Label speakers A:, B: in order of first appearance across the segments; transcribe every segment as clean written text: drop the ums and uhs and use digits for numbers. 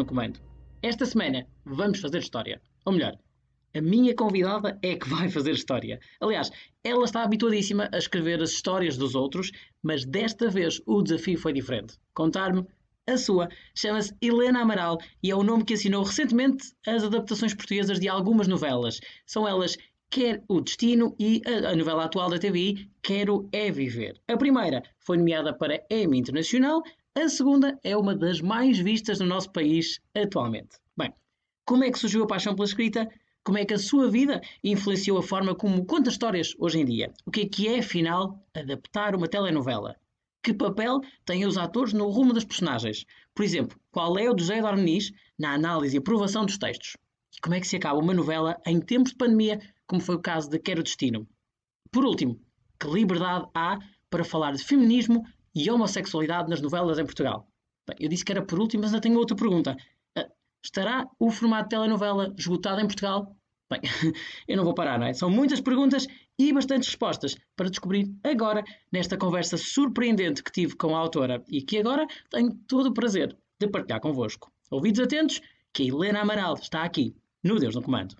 A: no Comando. Esta semana vamos fazer história. Ou melhor, a minha convidada é que vai fazer história. Aliás, ela está habituadíssima a escrever as histórias dos outros, mas desta vez o desafio foi diferente. Contar-me a sua. Chama-se Helena Amaral e é o nome que assinou recentemente as adaptações portuguesas de algumas novelas. São elas Quer o Destino e a novela atual da TVI, Quero é Viver. A primeira foi nomeada para Emmy Internacional, a segunda é uma das mais vistas no nosso país atualmente. Bem, como é que surgiu a paixão pela escrita? Como é que a sua vida influenciou a forma como conta histórias hoje em dia? O que é, afinal, adaptar uma telenovela? Que papel têm os atores no rumo das personagens? Por exemplo, qual é o de José Dorniz na análise e aprovação dos textos? E como é que se acaba uma novela em tempos de pandemia, como foi o caso de Quero Destino? Por último, que liberdade há para falar de feminismo e homossexualidade nas novelas em Portugal? Bem, eu disse que era por último, mas ainda tenho outra pergunta. Ah, Estará o formato de telenovela esgotado em Portugal? Bem, eu não vou parar, não é? São muitas perguntas e bastantes respostas para descobrir agora nesta conversa surpreendente que tive com a autora e que agora tenho todo o prazer de partilhar convosco. Ouvidos atentos, que a Helena Amaral está aqui, no Deus no Comando.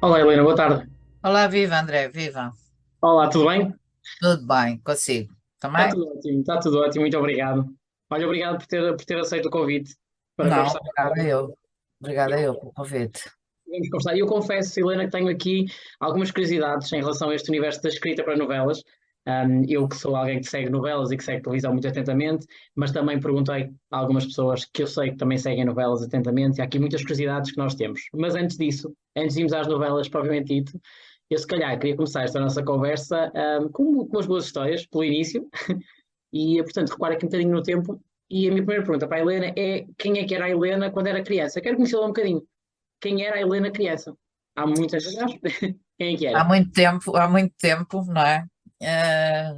A: Olá Helena, boa tarde.
B: Olá, viva André, viva.
A: Olá, tudo bem?
B: Tudo bem, consigo. Também?
A: Está tudo ótimo, muito obrigado. Olha, obrigado por ter aceito o convite para
B: Não,
A: conversar
B: obrigada
A: comigo.
B: eu. Obrigada eu pelo convite.
A: Vamos conversar. E eu confesso, Helena, que tenho aqui algumas curiosidades em relação a este universo da escrita para novelas. Eu que sou alguém que segue novelas e que segue televisão muito atentamente, mas também perguntei a algumas pessoas que eu sei que também seguem novelas atentamente, e há aqui muitas curiosidades que nós temos. Mas antes disso, antes de irmos às novelas propriamente dito, eu se calhar queria começar esta nossa conversa com umas boas histórias, pelo início, e portanto repara aqui um bocadinho no tempo. E a minha primeira pergunta para a Helena é quem é que era a Helena quando era criança? Quero conhecê-la um bocadinho. Quem era a Helena criança? Há muitas anos. Quem é que era?
B: Há muito tempo, não é? Eh,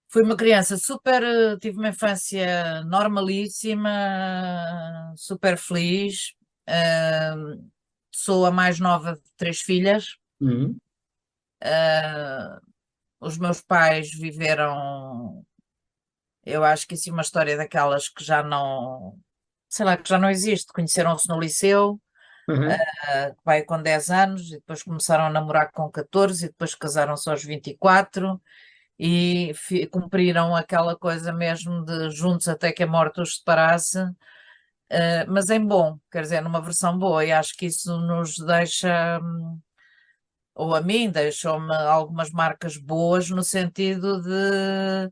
B: Fui uma criança super, tive uma infância normalíssima, super feliz. Eh, Sou a mais nova de três filhas.
A: Uhum.
B: Eh, os meus pais viveram, eu acho que assim, uma história daquelas que já não, sei lá, que já não existe. Conheceram-se no liceu,
A: Uhum.
B: que vai com 10 anos, e depois começaram a namorar com 14, e depois casaram-se aos 24, e cumpriram aquela coisa mesmo de juntos até que a morte os separasse, mas em bom, quer dizer, numa versão boa, e acho que isso nos deixa, ou a mim, deixou-me algumas marcas boas no sentido de,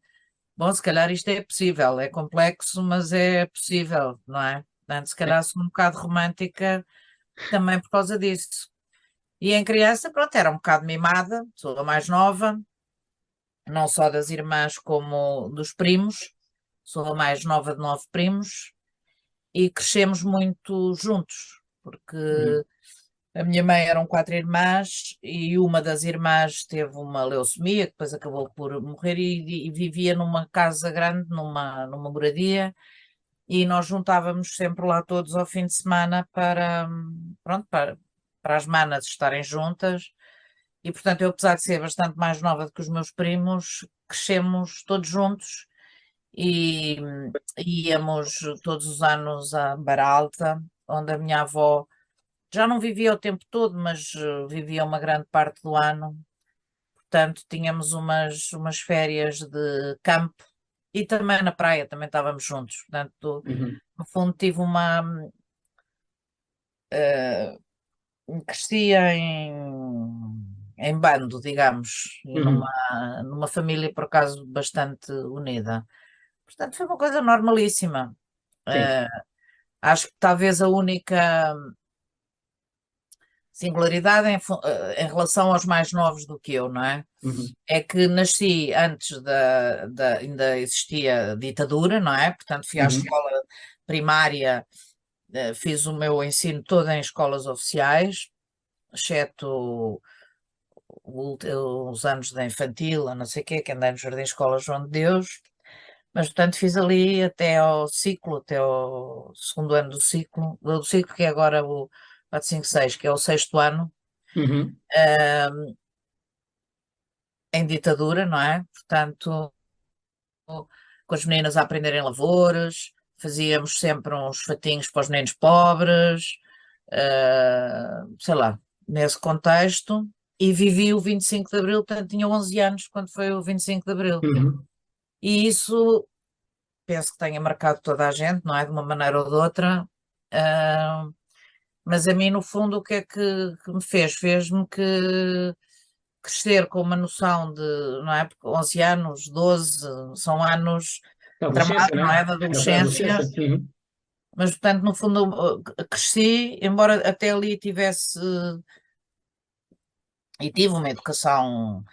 B: bom, se calhar isto é possível, é complexo, mas é possível, não é? Portanto, se calhar sou um bocado romântica também por causa disso. E em criança, pronto, era um bocado mimada, sou a mais nova, não só das irmãs como dos primos, sou a mais nova de nove primos, e crescemos muito juntos, porque
A: Uhum.
B: a minha mãe eram quatro irmãs e uma das irmãs teve uma leucemia, que depois acabou por morrer e vivia numa casa grande, numa moradia, e nós juntávamos sempre lá todos ao fim de semana para, pronto, para as manas estarem juntas. E portanto, eu, apesar de ser bastante mais nova do que os meus primos, crescemos todos juntos e, e íamos todos os anos a Baralta, onde a minha avó já não vivia o tempo todo, mas vivia uma grande parte do ano. Portanto, tínhamos umas férias de campo e também na praia, também estávamos juntos. Portanto,
A: Uhum.
B: no fundo, tive uma. Crescia em bando, digamos, e
A: Uhum.
B: numa família, por acaso, bastante unida. Portanto, foi uma coisa normalíssima.
A: Sim.
B: Eh, Acho que talvez a única singularidade em relação aos mais novos do que eu, não é?
A: Uhum.
B: É que nasci antes ainda existia ditadura, não é? Portanto, fui à
A: Uhum.
B: escola primária, fiz o meu ensino todo em escolas oficiais, exceto os anos da infantil, a não sei o quê, que andei no Jardim Escola João de Deus, mas portanto fiz ali até ao ciclo, até ao segundo ano do ciclo que é agora o 456, que é o sexto ano,
A: Uhum.
B: em ditadura, não é? Portanto, com as meninas a aprenderem lavores, fazíamos sempre uns fatinhos para os nenos pobres, sei lá, nesse contexto, e vivi o 25 de Abril, portanto tinha 11 anos quando foi o 25 de Abril.
A: Uhum.
B: E isso penso que tenha marcado toda a gente, não é? De uma maneira ou de outra. Ah, mas a mim, no fundo, o que é que me fez? Fez-me que crescer com uma noção de, não é? Porque 11 anos, 12, são anos
A: A adolescência,
B: tramados,
A: não
B: não
A: é?
B: é? Da
A: A adolescência.
B: adolescência,
A: Uhum.
B: mas portanto, no fundo, cresci, embora até ali tivesse e tive uma educação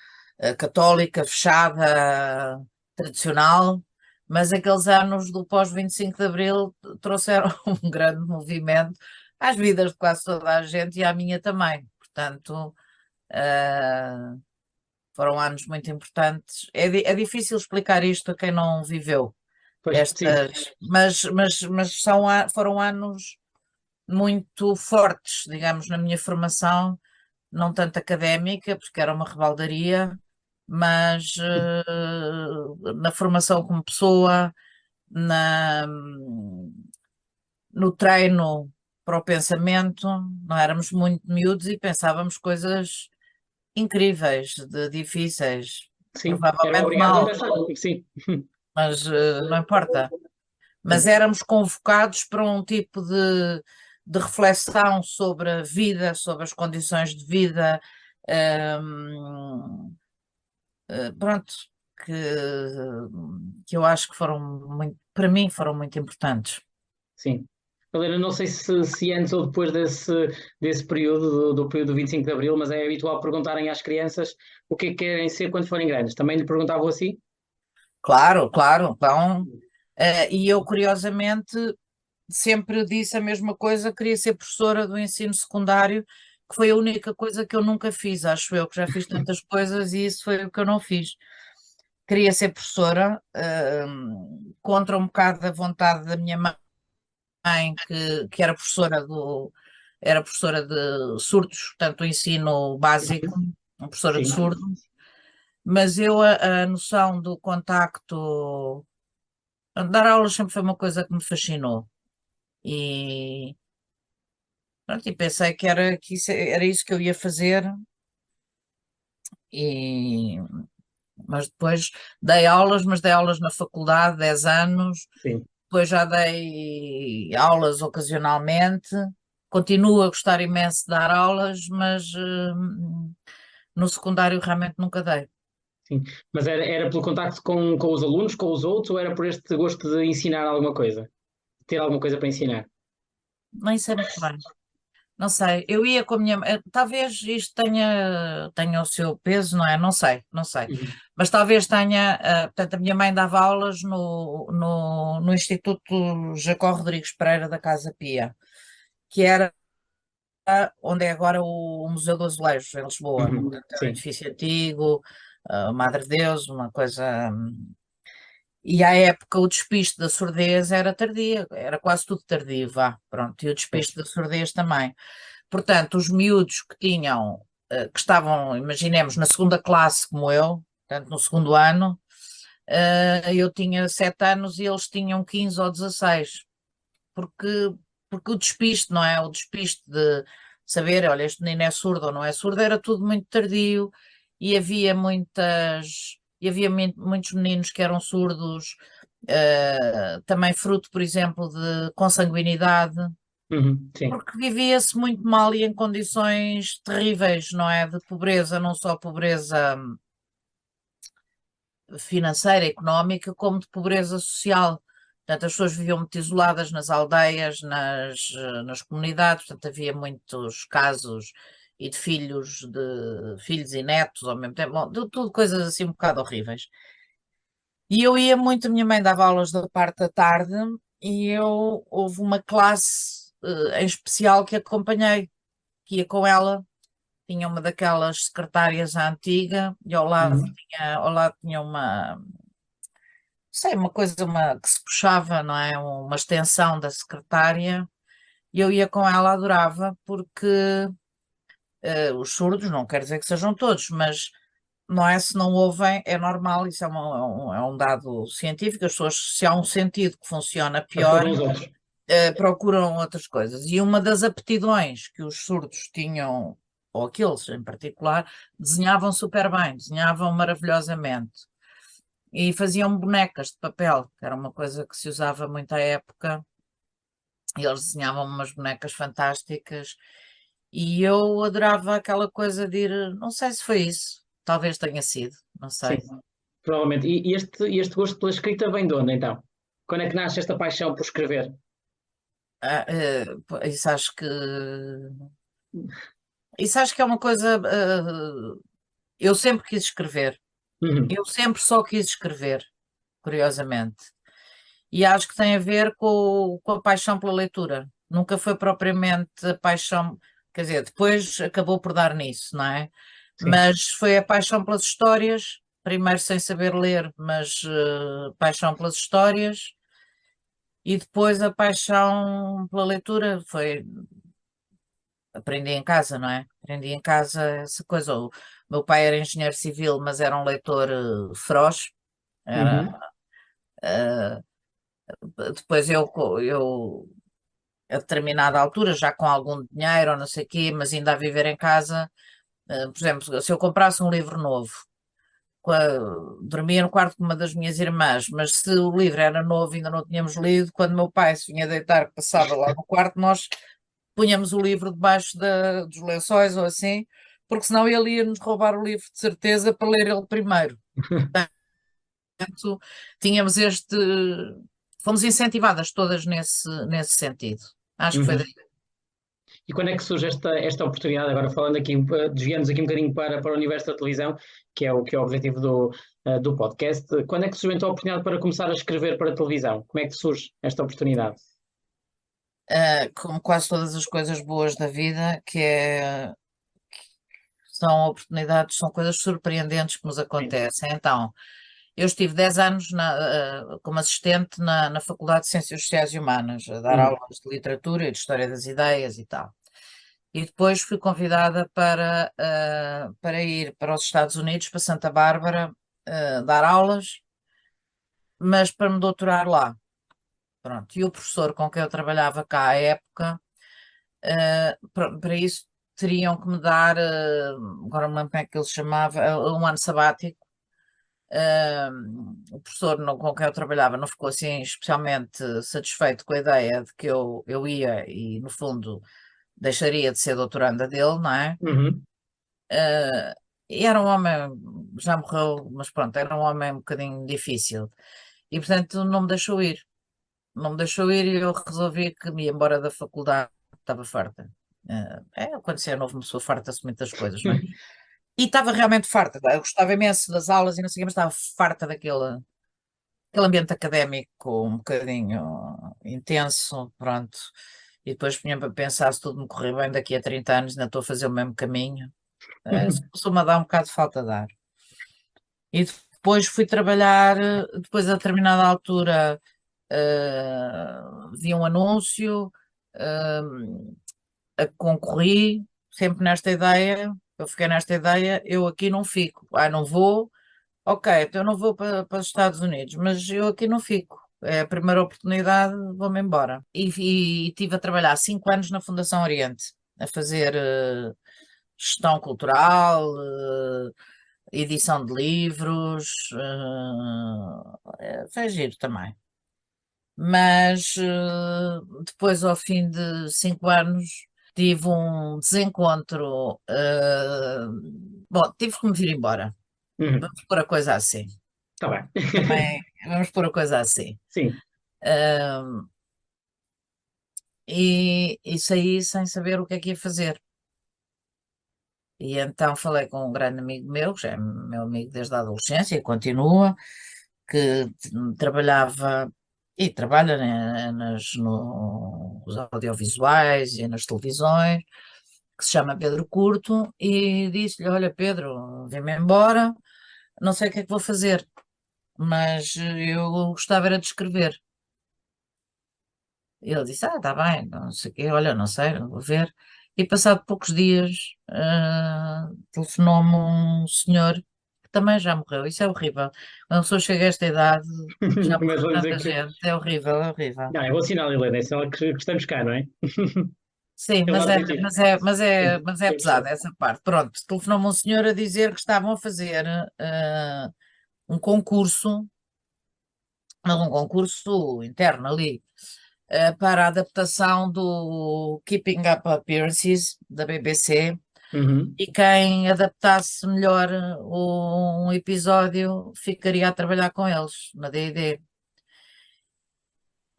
B: católica, fechada, tradicional, mas aqueles anos do pós-25 de Abril trouxeram um grande movimento às vidas de quase toda a gente e à minha também. Portanto, eh, foram anos muito importantes. É difícil explicar isto a quem não viveu
A: Pois, sim,
B: estas, mas foram anos muito fortes, digamos, na minha formação, não tanto académica, porque era uma rebaldaria, mas na formação como pessoa, na, no treino para o pensamento, não éramos muito miúdos e pensávamos coisas incríveis, difíceis,
A: sim. Eram
B: provavelmente
A: obrigados a
B: mal,
A: pensar. Sim.
B: mas não importa. Mas
A: Sim.
B: éramos convocados para um tipo de reflexão sobre a vida, sobre as condições de vida, hum, pronto, que, que eu acho que foram muito, para mim foram muito importantes.
A: Sim. Helena, não sei se antes ou depois desse período, do período do 25 de Abril, mas é habitual perguntarem às crianças o que é que querem ser quando forem grandes. Também lhe perguntavam assim?
B: Claro, claro. Então, e eu curiosamente sempre disse a mesma coisa, queria ser professora do ensino secundário, que foi a única coisa que eu nunca fiz, acho eu, que já fiz tantas coisas e isso foi o que eu não fiz. Queria ser professora, contra um bocado da vontade da minha mãe, que era professora de surdos, portanto, o ensino básico, uma professora de
A: Sim,
B: surdos, mas eu a noção do contacto, dar aulas sempre foi uma coisa que me fascinou. E, pronto, e pensei que era isso que eu ia fazer, e, mas depois dei aulas, mas dei aulas na faculdade, 10 anos,
A: sim.
B: depois já dei aulas ocasionalmente, continuo a gostar imenso de dar aulas, mas no secundário realmente nunca dei.
A: Sim. Mas era pelo contacto com os alunos, com os outros, ou era por este gosto de ensinar alguma coisa? Ter alguma coisa para ensinar?
B: Nem sei muito bem. Não sei, eu ia com a minha mãe, talvez isto tenha o seu peso, não é? Não sei, não sei.
A: Uhum.
B: Mas talvez tenha, portanto, a minha mãe dava aulas no Instituto Jacó Rodrigues Pereira da Casa Pia, que era onde é agora o Museu do Azulejo, em Lisboa.
A: Uhum.
B: Portanto, é um
A: Sim,
B: edifício antigo, Madre Deus, uma coisa. E à época o despiste da surdez era tardia, era quase tudo tardio, vá, pronto, e o
A: pois.
B: despiste da surdez também. Portanto, os miúdos que tinham, que estavam, imaginemos, na segunda classe como eu, portanto, no segundo ano, eu tinha 7 anos e eles tinham 15 ou 16, porque, porque o despiste, não é? O despiste de saber, olha, este menino é surdo ou não é surdo, era tudo muito tardio e havia muitos meninos que eram surdos, também fruto, por exemplo, de consanguinidade,
A: Uhum. Sim,
B: porque vivia-se muito mal e em condições terríveis, não é? De pobreza, não só pobreza financeira, económica, como de pobreza social. Portanto, as pessoas viviam muito isoladas nas aldeias, nas comunidades, portanto, havia muitos casos e de filhos e netos ao mesmo tempo, bom, de tudo coisas assim um bocado horríveis. E eu ia muito, a minha mãe dava aulas da parte da tarde e houve uma classe em especial que acompanhei, que ia com ela, tinha uma daquelas secretárias à antiga e
A: uhum.
B: ao lado tinha sei, uma coisa que se puxava, não é? Uma extensão da secretária, e eu ia com ela, adorava, porque os surdos, não quer dizer que sejam todos, mas não é? Se não ouvem, é normal, isso é um dado científico, as pessoas, se há um sentido que funciona pior,
A: Procuram os outros.
B: procuram outras coisas. E uma das aptidões que os surdos tinham, ou aqueles em particular, desenhavam super bem, desenhavam maravilhosamente. E faziam bonecas de papel, que era uma coisa que se usava muito à época. E eles desenhavam umas bonecas fantásticas. E eu adorava aquela coisa de ir, não sei se foi isso, talvez tenha sido, não
A: Sim,
B: sei.
A: provavelmente. E este gosto pela escrita vem de onde, então? Quando é que nasce esta paixão por escrever?
B: Isso acho que é uma coisa. Eu sempre quis escrever.
A: Uhum.
B: Eu sempre só quis escrever, curiosamente. E acho que tem a ver com a paixão pela leitura. Nunca foi propriamente a paixão, quer dizer, depois acabou por dar nisso, não é?
A: Sim.
B: Mas foi a paixão pelas histórias, primeiro sem saber ler, mas paixão pelas histórias, e depois a paixão pela leitura foi aprendi em casa, não é? Aprendi em casa essa coisa. O meu pai era engenheiro civil, mas era um leitor feroz. Era,
A: Uhum.
B: eh, depois eu, a determinada altura, já com algum dinheiro ou não sei o quê, mas ainda a viver em casa, por exemplo, se eu comprasse um livro novo, dormia no quarto com uma das minhas irmãs, mas se o livro era novo e ainda não tínhamos lido, quando meu pai se vinha deitar, que passava lá no quarto, nós punhamos o livro debaixo dos lençóis ou assim, porque senão ele ia-nos roubar o livro de certeza para ler ele primeiro. Portanto, tínhamos este. Fomos incentivadas todas nesse sentido. Acho que foi
A: Uhum.
B: daí.
A: E quando é que surge esta oportunidade? Agora falando aqui, desviando-nos aqui um bocadinho para o universo da televisão, que é o objetivo do podcast. Quando é que surge então a oportunidade para começar a escrever para a televisão? Como é que surge esta oportunidade?
B: Como quase todas as coisas boas da vida, são oportunidades, são coisas surpreendentes que nos
A: Sim.
B: acontecem. Então, eu estive 10 anos como assistente na Faculdade de Ciências Sociais e Humanas, a dar
A: Uhum.
B: aulas de literatura e de história das ideias e tal. E depois fui convidada para ir para os Estados Unidos, para Santa Bárbara, dar aulas, mas para me doutorar lá. Pronto. E o professor com quem eu trabalhava cá à época, para isso teriam que me dar, agora não me lembro como é que ele se chamava, um ano sabático. O professor com quem eu trabalhava não ficou assim especialmente satisfeito com a ideia de que eu ia e, no fundo, deixaria de ser doutoranda dele, não é?
A: Uhum.
B: E era um homem, já morreu, mas pronto, era um homem um bocadinho difícil. E portanto não me deixou ir. Não me deixou ir e eu resolvi que me ia embora da faculdade, estava farta. Quando se é novo, uma pessoa farta-se muitas coisas, não é? E estava realmente farta. Eu gostava imenso das aulas e não sei o quê, mas estava farta aquele ambiente académico um bocadinho intenso, pronto. E depois punha-me a pensar se tudo me correr bem daqui a 30 anos, ainda estou a fazer o mesmo caminho. Isso costuma dar um bocado de falta de ar. E depois fui trabalhar, depois a determinada altura vi um anúncio, eh, concorri, sempre nesta ideia, eu fiquei nesta ideia, eu aqui não fico. Não vou, ok, então eu não vou para os Estados Unidos, mas eu aqui não fico. É a primeira oportunidade, vou-me embora. E estive a trabalhar 5 anos na Fundação Oriente, a fazer gestão cultural, edição de livros, foi giro também. Mas depois, ao fim de 5 anos, tive um desencontro. Bom, tive que me vir embora.
A: Uhum.
B: Vamos pôr a coisa assim.
A: Está bem.
B: Também, vamos pôr a coisa assim.
A: Sim.
B: Ah, e saí sem saber o que é que ia fazer. E então falei com um grande amigo meu, que já é meu amigo desde a adolescência e continua, que trabalhava e trabalha, né, nos audiovisuais e nas televisões, que se chama Pedro Curto, e disse-lhe: Olha, Pedro, vem-me embora, não sei o que é que vou fazer, mas eu gostava era de escrever. E ele disse: está bem, não sei o quê, olha, não sei, vou ver. E passado poucos dias, telefonou-me um senhor também já morreu. Isso é horrível. Quando a pessoa chega a esta idade, já
A: Começam
B: morreu
A: a dizer
B: tanta
A: que.
B: gente. É horrível, é horrível.
A: Não, é bom sinal, Helena, é sinal que estamos cá, não é?
B: Sim,
A: É o lado positivo.
B: mas é
A: Eu
B: pesado
A: percebo.
B: essa parte. Pronto, telefonou-me um senhor a dizer que estavam a fazer um concurso, mas um concurso interno ali, para a adaptação do Keeping Up Appearances da BBC,
A: Uhum.
B: e quem adaptasse melhor um episódio ficaria a trabalhar com eles na D&D.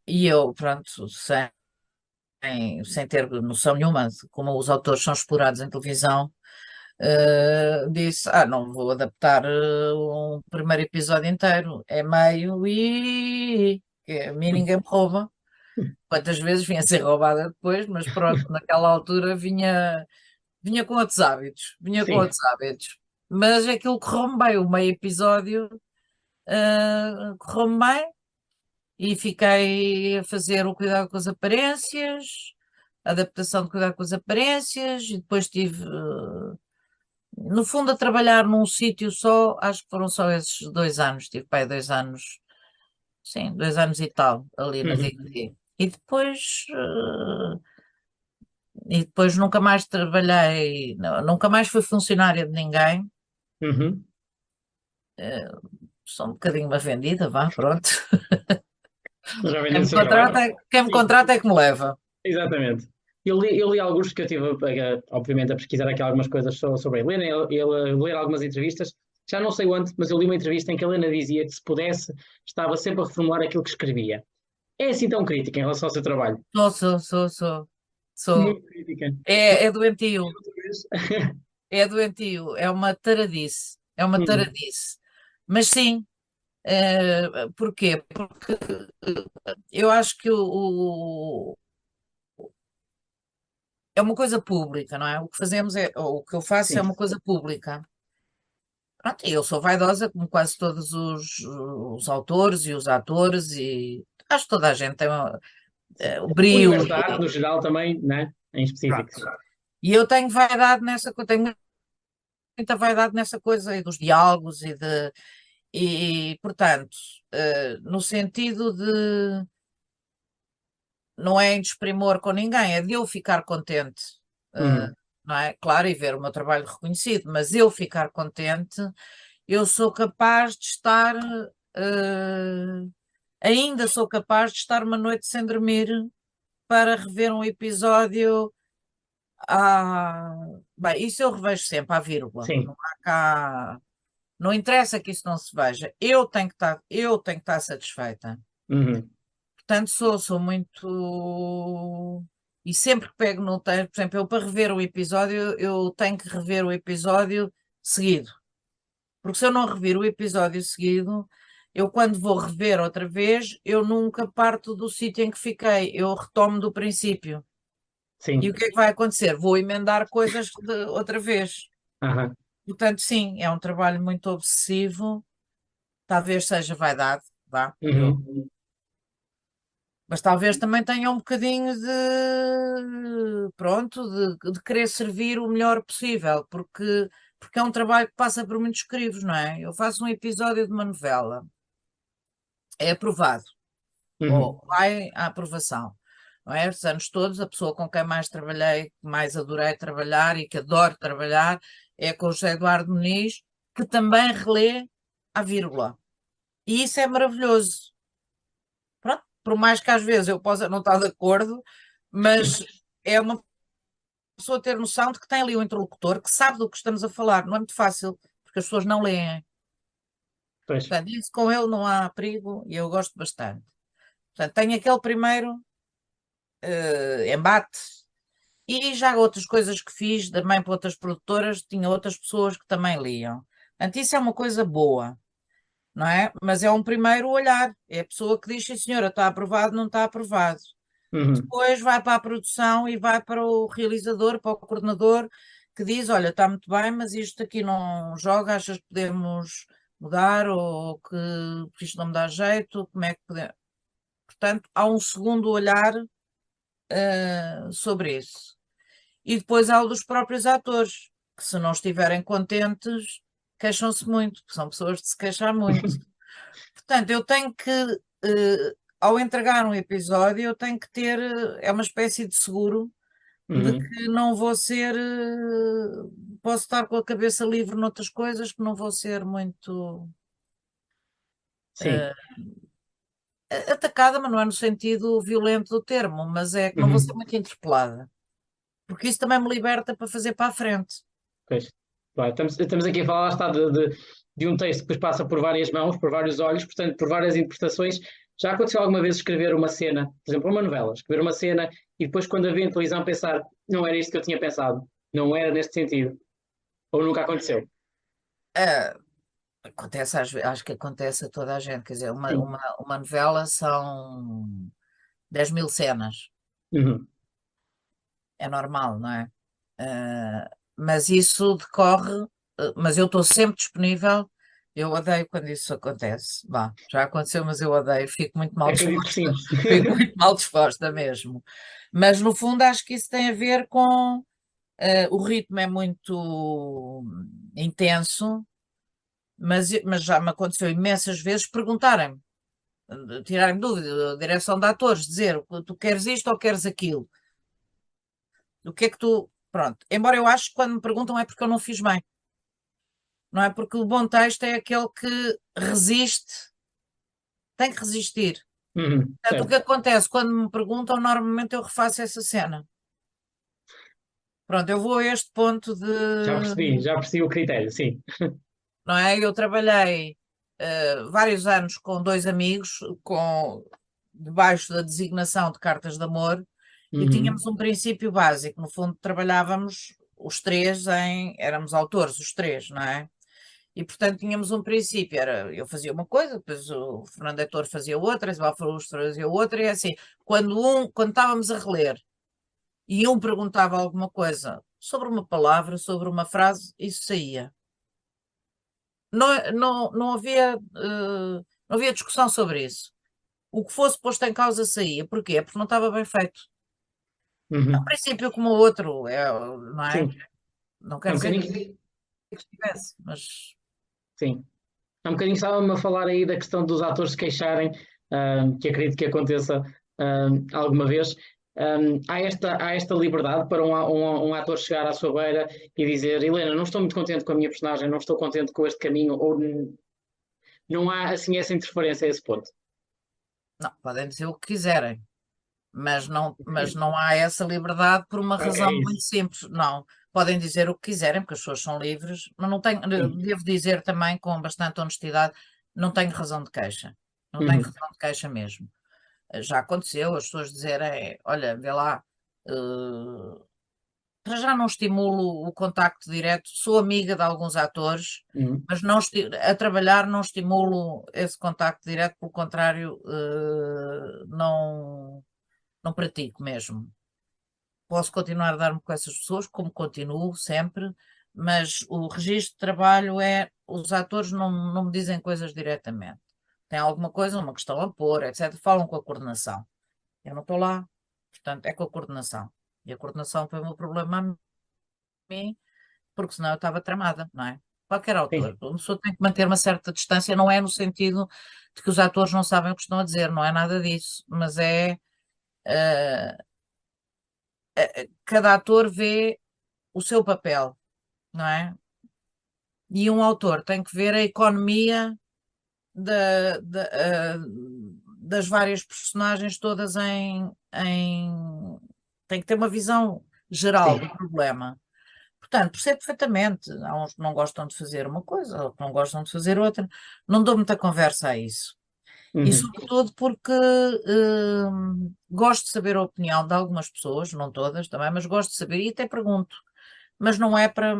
B: E eu, pronto, sem ter noção nenhuma de como os autores são explorados em televisão, disse: não vou adaptar um primeiro episódio inteiro, é meio e que a mim ninguém me rouba. Quantas vezes vinha a ser roubada depois, mas pronto, naquela altura vinha com outros hábitos, vinha com
A: Sim.
B: outros hábitos. Mas aquilo correu-me bem, o meio episódio correu-me bem e fiquei a fazer o cuidado com as aparências, a adaptação de cuidado com as aparências, e depois tive, no fundo, a trabalhar num sítio só, acho que foram só esses 2 anos, tive pai 2 anos, sim, 2 anos e tal, ali na
A: Uhum.
B: DIC. E depois nunca mais trabalhei, nunca mais fui funcionária de ninguém.
A: Uhum.
B: Sou um bocadinho uma vendida, vá, pronto.
A: Já vendeu o seu trabalho?
B: Quem me
A: Sim.
B: contrata é que me leva.
A: Exatamente. Eu li alguns que eu tive, obviamente, a pesquisar aqui algumas coisas sobre a Helena, ler algumas entrevistas. Já não sei onde, mas eu li uma entrevista em que a Helena dizia que, se pudesse, estava sempre a reformular aquilo que escrevia. É assim tão crítica em relação ao seu trabalho?
B: Sou.
A: Muito crítica.
B: É doentio,
A: Outra vez.
B: é doentio, é uma taradice, é uma
A: Hum,
B: taradice. Mas sim, porquê? Porque eu acho que é uma coisa pública, não é? O que fazemos ou o que eu faço é
A: sim.
B: uma coisa pública. Pronto, e eu sou vaidosa, como quase todos os autores e os atores, e acho que toda a gente tem o
A: O
B: brio.
A: universo da arte, no geral, também, né? Em específico,
B: Pronto.
A: sim.
B: E eu tenho vaidade nessa coisa, tenho muita vaidade nessa coisa e dos diálogos portanto, no sentido de não é em desprimor com ninguém, é de eu ficar contente, eh,
A: Uhum.
B: não é? Claro, e ver o meu trabalho reconhecido, mas eu ficar contente, eu sou capaz de estar, eh, ainda sou capaz de estar uma noite sem dormir para rever um episódio. Bem, isso eu revejo sempre, à vírgula. Não
A: Sim.
B: há cá. Não interessa que isso não se veja. Eu tenho que estar satisfeita.
A: Uhum.
B: Portanto, sou muito. E sempre que pego no texto, por exemplo, eu para rever o episódio, eu tenho que rever o episódio seguido. Porque se eu não rever o episódio seguido, eu quando vou rever outra vez, eu nunca parto do sítio em que fiquei, eu retomo do princípio. E o
A: Sim.
B: que é que vai acontecer? Vou emendar coisas de outra vez.
A: Aham.
B: Portanto, sim, é um trabalho muito obsessivo, talvez seja vaidade, vá,
A: Uhum.
B: mas talvez também tenha um bocadinho pronto, de querer servir o melhor possível, porque é um trabalho que passa por muitos crivos, não é? Eu faço um episódio de uma novela, é aprovado, ou
A: Uhum.
B: vai à aprovação. Não é? Os anos todos, a pessoa com quem mais trabalhei, que mais adorei trabalhar e que adoro trabalhar, é com o José Eduardo Muniz, que também relê à vírgula. E isso é maravilhoso. Pronto, por mais que às vezes eu possa não estar de acordo, mas é uma pessoa ter noção de que tem ali um interlocutor que sabe do que estamos a falar. Não é muito fácil, porque as pessoas não leem.
A: Pois.
B: Portanto, isso com ele não há perigo e eu gosto bastante. Portanto, tenho aquele primeiro embate. E já outras coisas que fiz também para outras produtoras, tinha outras pessoas que também liam. Portanto, isso é uma coisa boa, não é? Mas é um primeiro olhar. É a pessoa que diz, sim, senhora, está aprovado, não está aprovado.
A: Uhum.
B: Depois vai para a produção e vai para o realizador, para o coordenador, que diz, olha, está muito bem, mas isto aqui não joga, achas que podemos mudar ou que isto não me dá jeito, como é que podemos... Portanto, há um segundo olhar sobre isso. E depois há o dos próprios atores, que se não estiverem contentes, queixam-se muito, são pessoas de se queixar muito. Portanto, eu tenho que, ao entregar um episódio, eu tenho que ter, é uma espécie de seguro de
A: Uhum.
B: que não vou ser, posso estar com a cabeça livre noutras coisas, que não vou ser muito
A: Sim.
B: atacada, mas não é no sentido violento do termo, mas é que não vou ser
A: Uhum.
B: muito interpelada, porque isso também me liberta para fazer para a frente.
A: Pois. Vai, estamos aqui a falar, lá está, de um texto que depois passa por várias mãos, por vários olhos, portanto, por várias interpretações. Já aconteceu alguma vez escrever uma cena, por exemplo, uma novela, escrever uma cena e depois, quando a vi em televisão, pensar, não era isto que eu tinha pensado, não era neste sentido, ou nunca aconteceu?
B: Ah, acontece, acho que acontece a toda a gente, quer dizer,
A: Sim.
B: uma novela são 10.000 cenas,
A: Uhum.
B: é normal, não é? Mas isso decorre, mas eu estou sempre disponível. Eu odeio quando isso acontece. Vá, já aconteceu, mas eu odeio, fico muito mal
A: Acredito que sim.
B: disposta, fico muito mal disposta mesmo. Mas no fundo acho que isso tem a ver com o ritmo é muito intenso, mas já me aconteceu imensas vezes perguntarem-me, tirarem dúvida, a direção de atores, dizer tu queres isto ou queres aquilo? O que é que tu. Pronto, embora eu acho que quando me perguntam é porque eu não fiz bem. Não é porque o bom texto é aquele que resiste, tem que resistir.
A: Uhum.
B: Portanto, o que
A: Certo.
B: acontece quando me perguntam, normalmente eu refaço essa cena. Pronto, eu vou a este ponto de,
A: Já percebi o critério, sim.
B: não é? Eu trabalhei vários anos com dois amigos, debaixo da designação de cartas de amor, e
A: Uhum.
B: tínhamos um princípio básico. No fundo, trabalhávamos os três éramos autores, os três, não é? E, portanto, tínhamos um princípio, era eu fazia uma coisa, depois o Fernando Heitor fazia outra, Isabel Fraustra fazia outra, e é assim, quando estávamos a reler e um perguntava alguma coisa sobre uma palavra, sobre uma frase, isso saía. Não havia, não havia discussão sobre isso. O que fosse posto em causa saía. Porquê? Porque não estava bem feito. É um
A: Uhum.
B: princípio como o outro, não é?
A: Sim.
B: Não
A: É
B: quer
A: um
B: dizer
A: bocadinho.
B: que estivesse, mas
A: Sim. Há um bocadinho estava-me a falar aí da questão dos atores se queixarem, que acredito que aconteça alguma vez. Há esta liberdade para um ator chegar à sua beira e dizer: Helena, não estou muito contente com a minha personagem, não estou contente com este caminho, ou não há assim essa interferência a esse ponto.
B: não, podem dizer o que quiserem. Mas não há essa liberdade por uma
A: É
B: razão muito
A: isso.
B: simples. Não, podem dizer o que quiserem, porque as pessoas são livres, mas não tenho,
A: Sim.
B: devo dizer também com bastante honestidade, não tenho razão de queixa. Não tenho
A: Uhum.
B: razão de queixa mesmo. Já aconteceu as pessoas dizerem, olha, vê lá, para já não estimulo o contacto direto, sou amiga de alguns atores,
A: Uhum.
B: mas não a trabalhar não estimulo esse contacto direto, pelo contrário, não pratico mesmo. Posso continuar a dar-me com essas pessoas, como continuo sempre, mas o registro de trabalho é os atores não me dizem coisas diretamente. Tem alguma coisa, uma questão a pôr, etc. Falam com a coordenação. Eu não estou lá, portanto, é com a coordenação. E a coordenação foi o meu problema a mim, porque senão eu estava tramada, não é? Qualquer autor,
A: Sim.
B: a pessoa tem que manter uma certa distância, não é no sentido de que os atores não sabem o que estão a dizer, não é nada disso, mas é eh, cada ator vê o seu papel, não é? E um autor tem que ver a economia das várias personagens todas tem que ter uma visão geral do
A: Sim.
B: problema. Portanto, percebo perfeitamente. Há uns que não gostam de fazer uma coisa, ou que não gostam de fazer outra. Não dou muita conversa a isso. E
A: Uhum.
B: sobretudo porque gosto de saber a opinião de algumas pessoas, não todas também, mas gosto de saber e até pergunto. Mas não é para,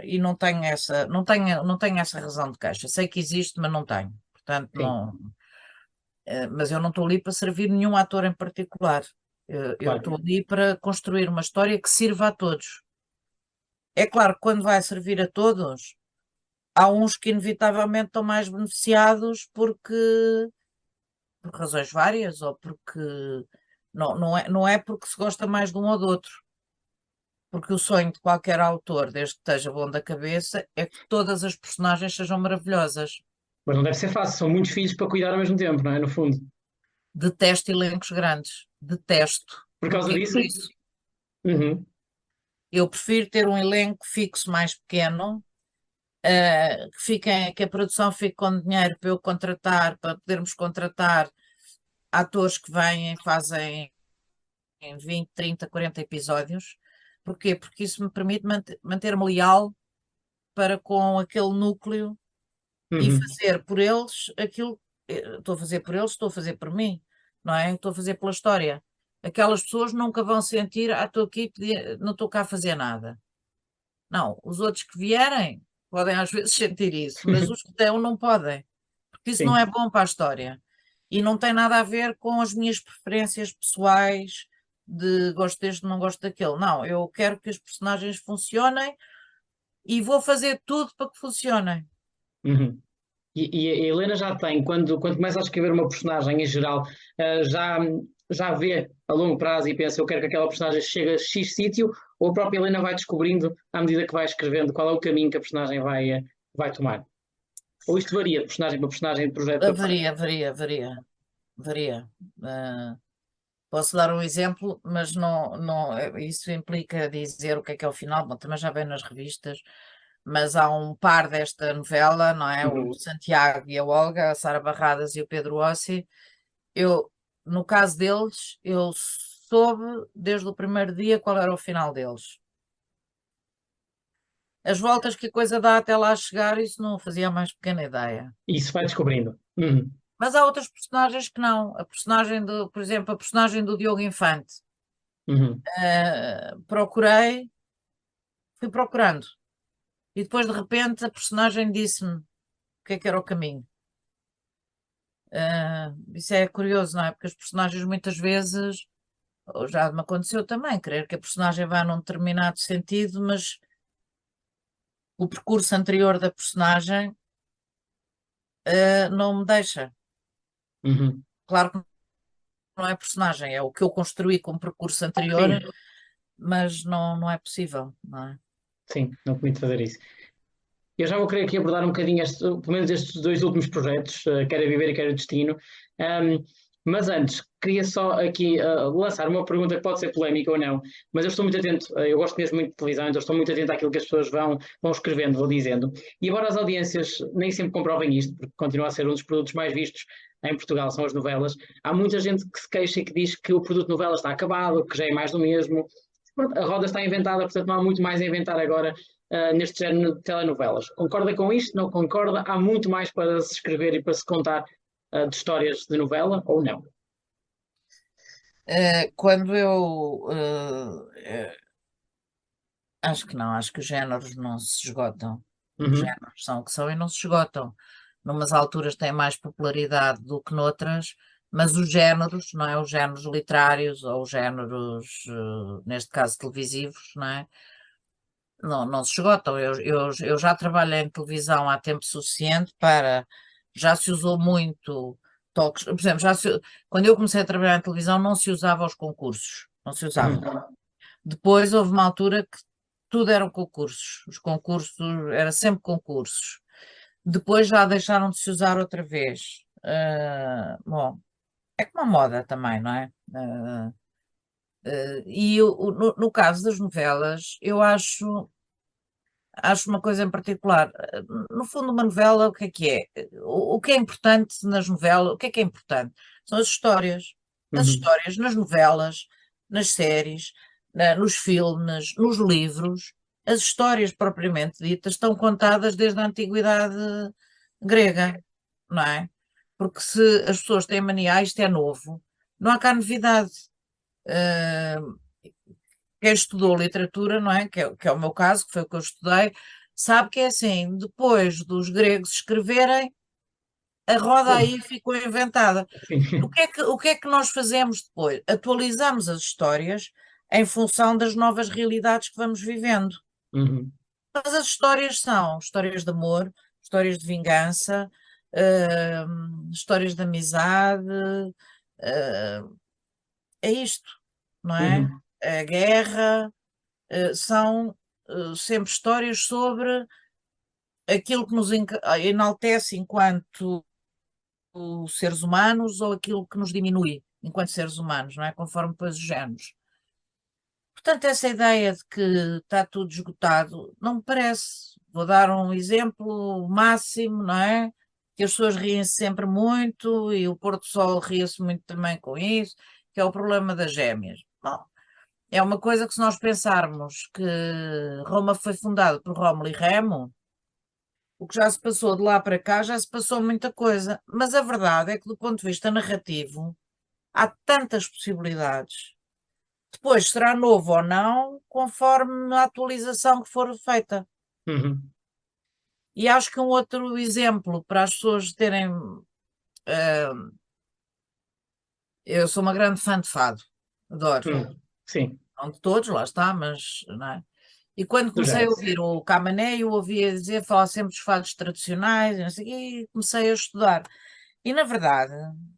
B: e não tenho essa razão de queixa. Sei que existe, mas não tenho. Portanto,
A: Sim.
B: não, mas eu não estou ali para servir nenhum ator em particular. Eu
A: Claro.
B: estou ali para construir uma história que sirva a todos. É claro que quando vai servir a todos, há uns que inevitavelmente estão mais beneficiados por razões várias, ou porque não é porque se gosta mais de um ou do outro. Porque o sonho de qualquer autor, desde que esteja bom da cabeça, é que todas as personagens sejam maravilhosas.
A: Mas não deve ser fácil, são muitos filhos para cuidar ao mesmo tempo, não é? No fundo.
B: Detesto elencos grandes, detesto.
A: Por causa
B: Porquê?
A: disso?
B: Por isso,
A: Uhum,
B: eu prefiro ter um elenco fixo mais pequeno, que a produção fique com dinheiro para eu contratar, para podermos contratar atores que vêm e fazem em 20, 30, 40 episódios. Porquê? Porque isso me permite manter-me leal para com aquele núcleo e
A: uhum,
B: fazer por eles aquilo que estou a fazer por eles, estou a fazer por mim, não é? Estou a fazer pela história. Aquelas pessoas nunca vão sentir, estou aqui, não estou cá a fazer nada. Não, os outros que vierem podem às vezes sentir isso, mas os que estão não podem, porque isso não
A: sim.
B: é bom para a história. E não tem nada a ver com as minhas preferências pessoais de gosto deste, não gosto daquele. Não, eu quero que as personagens funcionem e vou fazer tudo para que funcionem.
A: Uhum. E a Helena já tem, quando começa a escrever uma personagem em geral, já, já vê a longo prazo e pensa, eu quero que aquela personagem chegue a X sítio, ou a própria Helena vai descobrindo, à medida que vai escrevendo, qual é o caminho que a personagem vai tomar. Ou isto varia de personagem para personagem, de projeto para projeto.
B: Varia. Ah, posso dar um exemplo, mas isso implica dizer o que é o final. Bom, também já vem nas revistas, mas há um par desta novela, não é? O
A: Uhum.
B: Santiago e a Olga, a Sara Barradas e o Pedro Ossi. Eu, no caso deles, eu soube desde o primeiro dia qual era o final deles. As voltas que a coisa dá até lá chegar, isso não fazia a mais pequena ideia.
A: Isso vai descobrindo. Uhum.
B: Mas há outras personagens que não. A personagem por exemplo, a personagem do Diogo Infante.
A: Uhum.
B: Fui procurando. E depois, de repente, a personagem disse-me o que era o caminho. Isso é curioso, não é? Porque as personagens muitas vezes, ou já me aconteceu também, querer que a personagem vá num determinado sentido, mas o percurso anterior da personagem, não me deixa.
A: Uhum.
B: Claro que não é personagem, é o que eu construí como percurso anterior,
A: Sim,
B: mas não é possível, não é?
A: sim, não permite fazer isso. Eu já vou querer aqui abordar um bocadinho, pelo menos estes dois últimos projetos, quer a Viver e quer o Destino. Um, mas antes, queria só aqui lançar uma pergunta que pode ser polémica ou não, mas eu estou muito atento, eu gosto mesmo muito de televisão, então estou muito atento àquilo que as pessoas vão escrevendo, vão dizendo. E embora as audiências nem sempre comprovem isto, porque continua a ser um dos produtos mais vistos em Portugal, são as novelas, há muita gente que se queixa e que diz que o produto de novela está acabado, que já é mais do mesmo. Pronto, a roda está inventada, portanto não há muito mais a inventar agora neste género de telenovelas. Concorda com isto? Não concorda? Há muito mais para se escrever e para se contar de histórias de novela ou não?
B: Quando eu acho que não, acho que os géneros não se esgotam. Os
A: Uhum,
B: géneros são o que são e não se esgotam. Numas alturas têm mais popularidade do que noutras, mas os géneros, não é? Os géneros literários ou os géneros, neste caso televisivos, não é? Não se esgotam. Eu já trabalhei em televisão há tempo suficiente para. Já se usou muito toques. Por exemplo, quando eu comecei a trabalhar em televisão, não se usava os concursos. Não se usava.
A: uhum,
B: Depois houve uma altura que tudo eram concursos. Os concursos, era sempre concursos. Depois já deixaram de se usar outra vez. Bom, é como a moda também, não é? No caso das novelas, eu acho uma coisa em particular. No fundo, uma novela, o que é que é? O que é importante nas novelas, o que é importante? São as histórias. As
A: uhum,
B: histórias nas novelas, nas séries, nos filmes, nos livros. As histórias propriamente ditas estão contadas desde a antiguidade grega, não é? Porque se as pessoas têm mania, isto é novo, não há cá novidade. Eh, Quem estudou literatura, não é? Que é o meu caso, que foi o que eu estudei, sabe que é assim, depois dos gregos escreverem, a roda aí ficou inventada.
A: sim,
B: O que é que nós fazemos depois? Atualizamos as histórias em função das novas realidades que vamos vivendo.
A: uhum,
B: Mas as histórias são histórias de amor, histórias de vingança, histórias de amizade, eh, é isto, não é?
A: uhum,
B: A guerra. são sempre histórias sobre aquilo que nos enaltece enquanto seres humanos ou aquilo que nos diminui enquanto seres humanos, não é? Conforme depois os géneros. Portanto, essa ideia de que está tudo esgotado não me parece. Vou dar um exemplo máximo, não é? Que as pessoas riem-se sempre muito e o pôr do sol ria-se muito também com isso, que é o problema das gêmeas. Bom, é uma coisa que se nós pensarmos que Roma foi fundada por Rómulo e Remo, o que já se passou de lá para cá, já se passou muita coisa. Mas a verdade é que, do ponto de vista narrativo, há tantas possibilidades. Depois será novo ou não, conforme a atualização que for feita.
A: Uhum.
B: E acho que um outro exemplo para as pessoas terem. Eu sou uma grande fã de fado, adoro.
A: Sim,
B: Não de todos, lá está, mas não é? E quando
A: do
B: comecei a
A: género.
B: ouvir o Camané, eu ouvia dizer, falar sempre dos fados tradicionais, e não sei o quê, e comecei a estudar. E na verdade,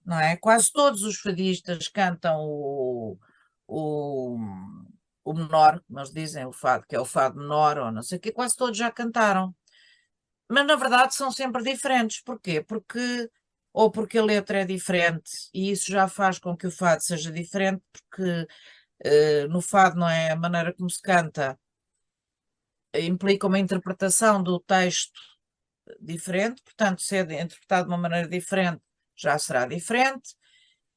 B: não é? Quase todos os fadistas cantam o, o menor, como eles dizem, o fado, que é o fado menor, ou não sei o quê, quase todos já cantaram. Mas na verdade são sempre diferentes. Porquê? Ou porque a letra é diferente, e isso já faz com que o fado seja diferente, porque no fado, não é? A maneira como se canta implica uma interpretação do texto diferente, portanto, se é interpretado de uma maneira diferente, já será diferente.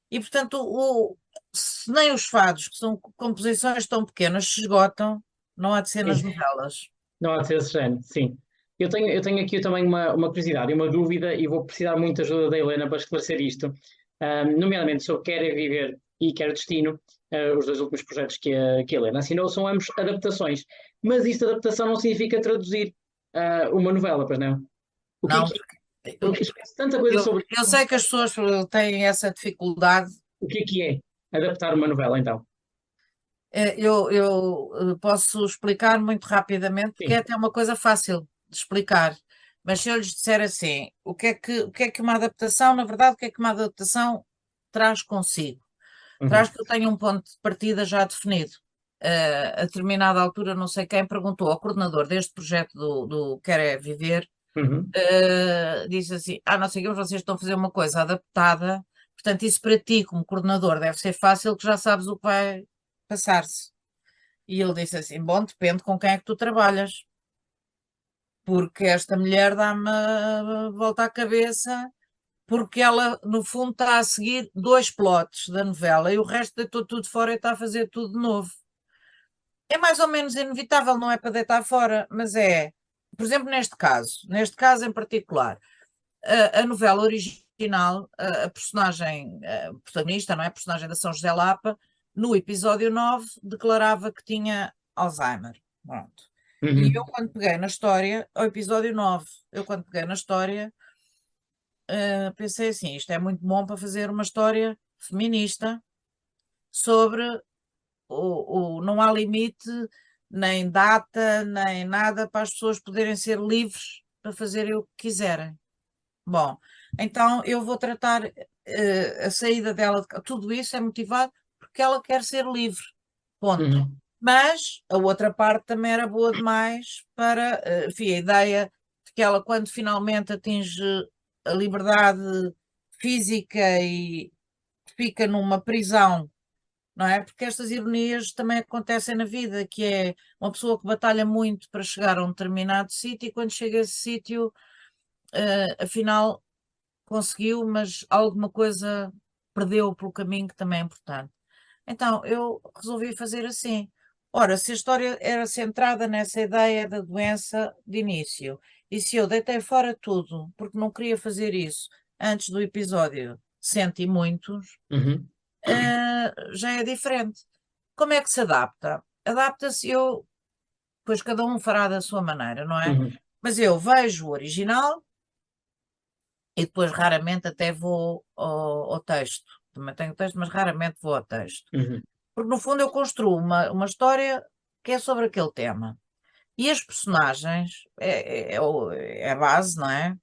B: E, portanto, se nem os fados, que são composições tão pequenas, se esgotam, não há de ser nas
A: Sim.
B: novelas.
A: Não há de ser esse género, sim. Eu tenho aqui também uma curiosidade e uma dúvida e vou precisar muito da ajuda da Helena para esclarecer isto, nomeadamente sobre Quer é Viver e Quer Destino, os dois últimos projetos que a Helena assinou, são ambos adaptações. Mas isto, adaptação, não significa traduzir uma novela, pois não? O que é
B: Não,
A: que é?
B: eu,
A: Porque esquece tanta coisa
B: eu,
A: sobre
B: eu sei que as pessoas têm essa dificuldade.
A: o que é adaptar uma novela, então.
B: Eu posso explicar muito rapidamente, porque é
A: Sim.
B: até uma coisa fácil de explicar. Mas se eu lhes disser assim, o que é que uma adaptação, na verdade, o que é que uma adaptação traz consigo?
A: Uhum.
B: Traz que eu tenha um ponto de partida já definido. A determinada altura, não sei quem perguntou ao coordenador deste projeto do Quer é Viver,
A: Uhum.
B: disse assim: não sei o que, vocês estão a fazer uma coisa adaptada, portanto, isso para ti, como coordenador, deve ser fácil, que já sabes o que vai passar-se. E ele disse assim: bom, depende com quem é que tu trabalhas, porque esta mulher dá-me a volta à cabeça, porque ela, no fundo, está a seguir dois plots da novela e o resto deitou tudo fora e está a fazer tudo de novo. É mais ou menos inevitável, não é para deitar fora, mas é, por exemplo, neste caso em particular, a novela original, a personagem a protagonista, não é? A personagem da São José Lapa, no episódio 9 declarava que tinha Alzheimer. Pronto. E eu,
A: Uhum.
B: quando peguei na história, ao episódio 9 eu, quando peguei na história, pensei assim: isto é muito bom para fazer uma história feminista sobre não há limite, nem data, nem nada para as pessoas poderem ser livres para fazerem o que quiserem. Bom, então eu vou tratar a saída dela, tudo isso é motivado porque ela quer ser livre. Ponto.
A: Uhum.
B: Mas a outra parte também era boa demais para, enfim, a ideia de que ela, quando finalmente atinge a liberdade física e fica numa prisão, não é? Porque estas ironias também acontecem na vida, que é uma pessoa que batalha muito para chegar a um determinado sítio e quando chega a esse sítio, afinal conseguiu, mas alguma coisa perdeu pelo caminho que também é importante. Então eu resolvi fazer assim. Ora, se a história era centrada nessa ideia da doença de início, e se eu deitei fora tudo, porque não queria fazer isso antes do episódio cento e muitos,
A: Uhum.
B: já é diferente. Como é que se adapta? Adapta-se pois cada um fará da sua maneira, não é?
A: Uhum.
B: Mas eu vejo o original e depois raramente até vou ao texto. Também tenho texto, mas raramente vou ao texto.
A: Uhum.
B: Porque no fundo eu construo uma história que é sobre aquele tema. E as personagens é a base, não é?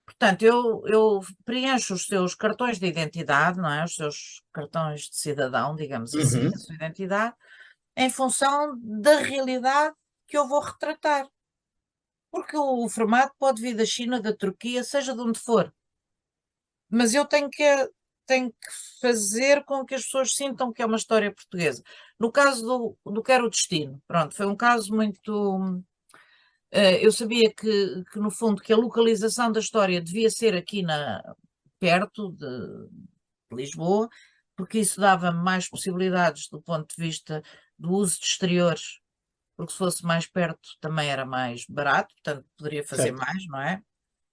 B: Portanto, eu preencho os seus cartões de identidade, não é? Os seus cartões de cidadão, digamos assim, a
A: Uhum.
B: sua identidade, em função da realidade que eu vou retratar. Porque o formato pode vir da China, da Turquia, seja de onde for. Mas eu tenho que fazer com que as pessoas sintam que é uma história portuguesa. No caso do Que Era o Destino, pronto, foi um caso muito. Eu sabia que, no fundo, que a localização da história devia ser aqui perto de Lisboa, porque isso dava mais possibilidades do ponto de vista do uso de exteriores, porque se fosse mais perto também era mais barato, portanto poderia fazer
A: Certo.
B: mais, não é?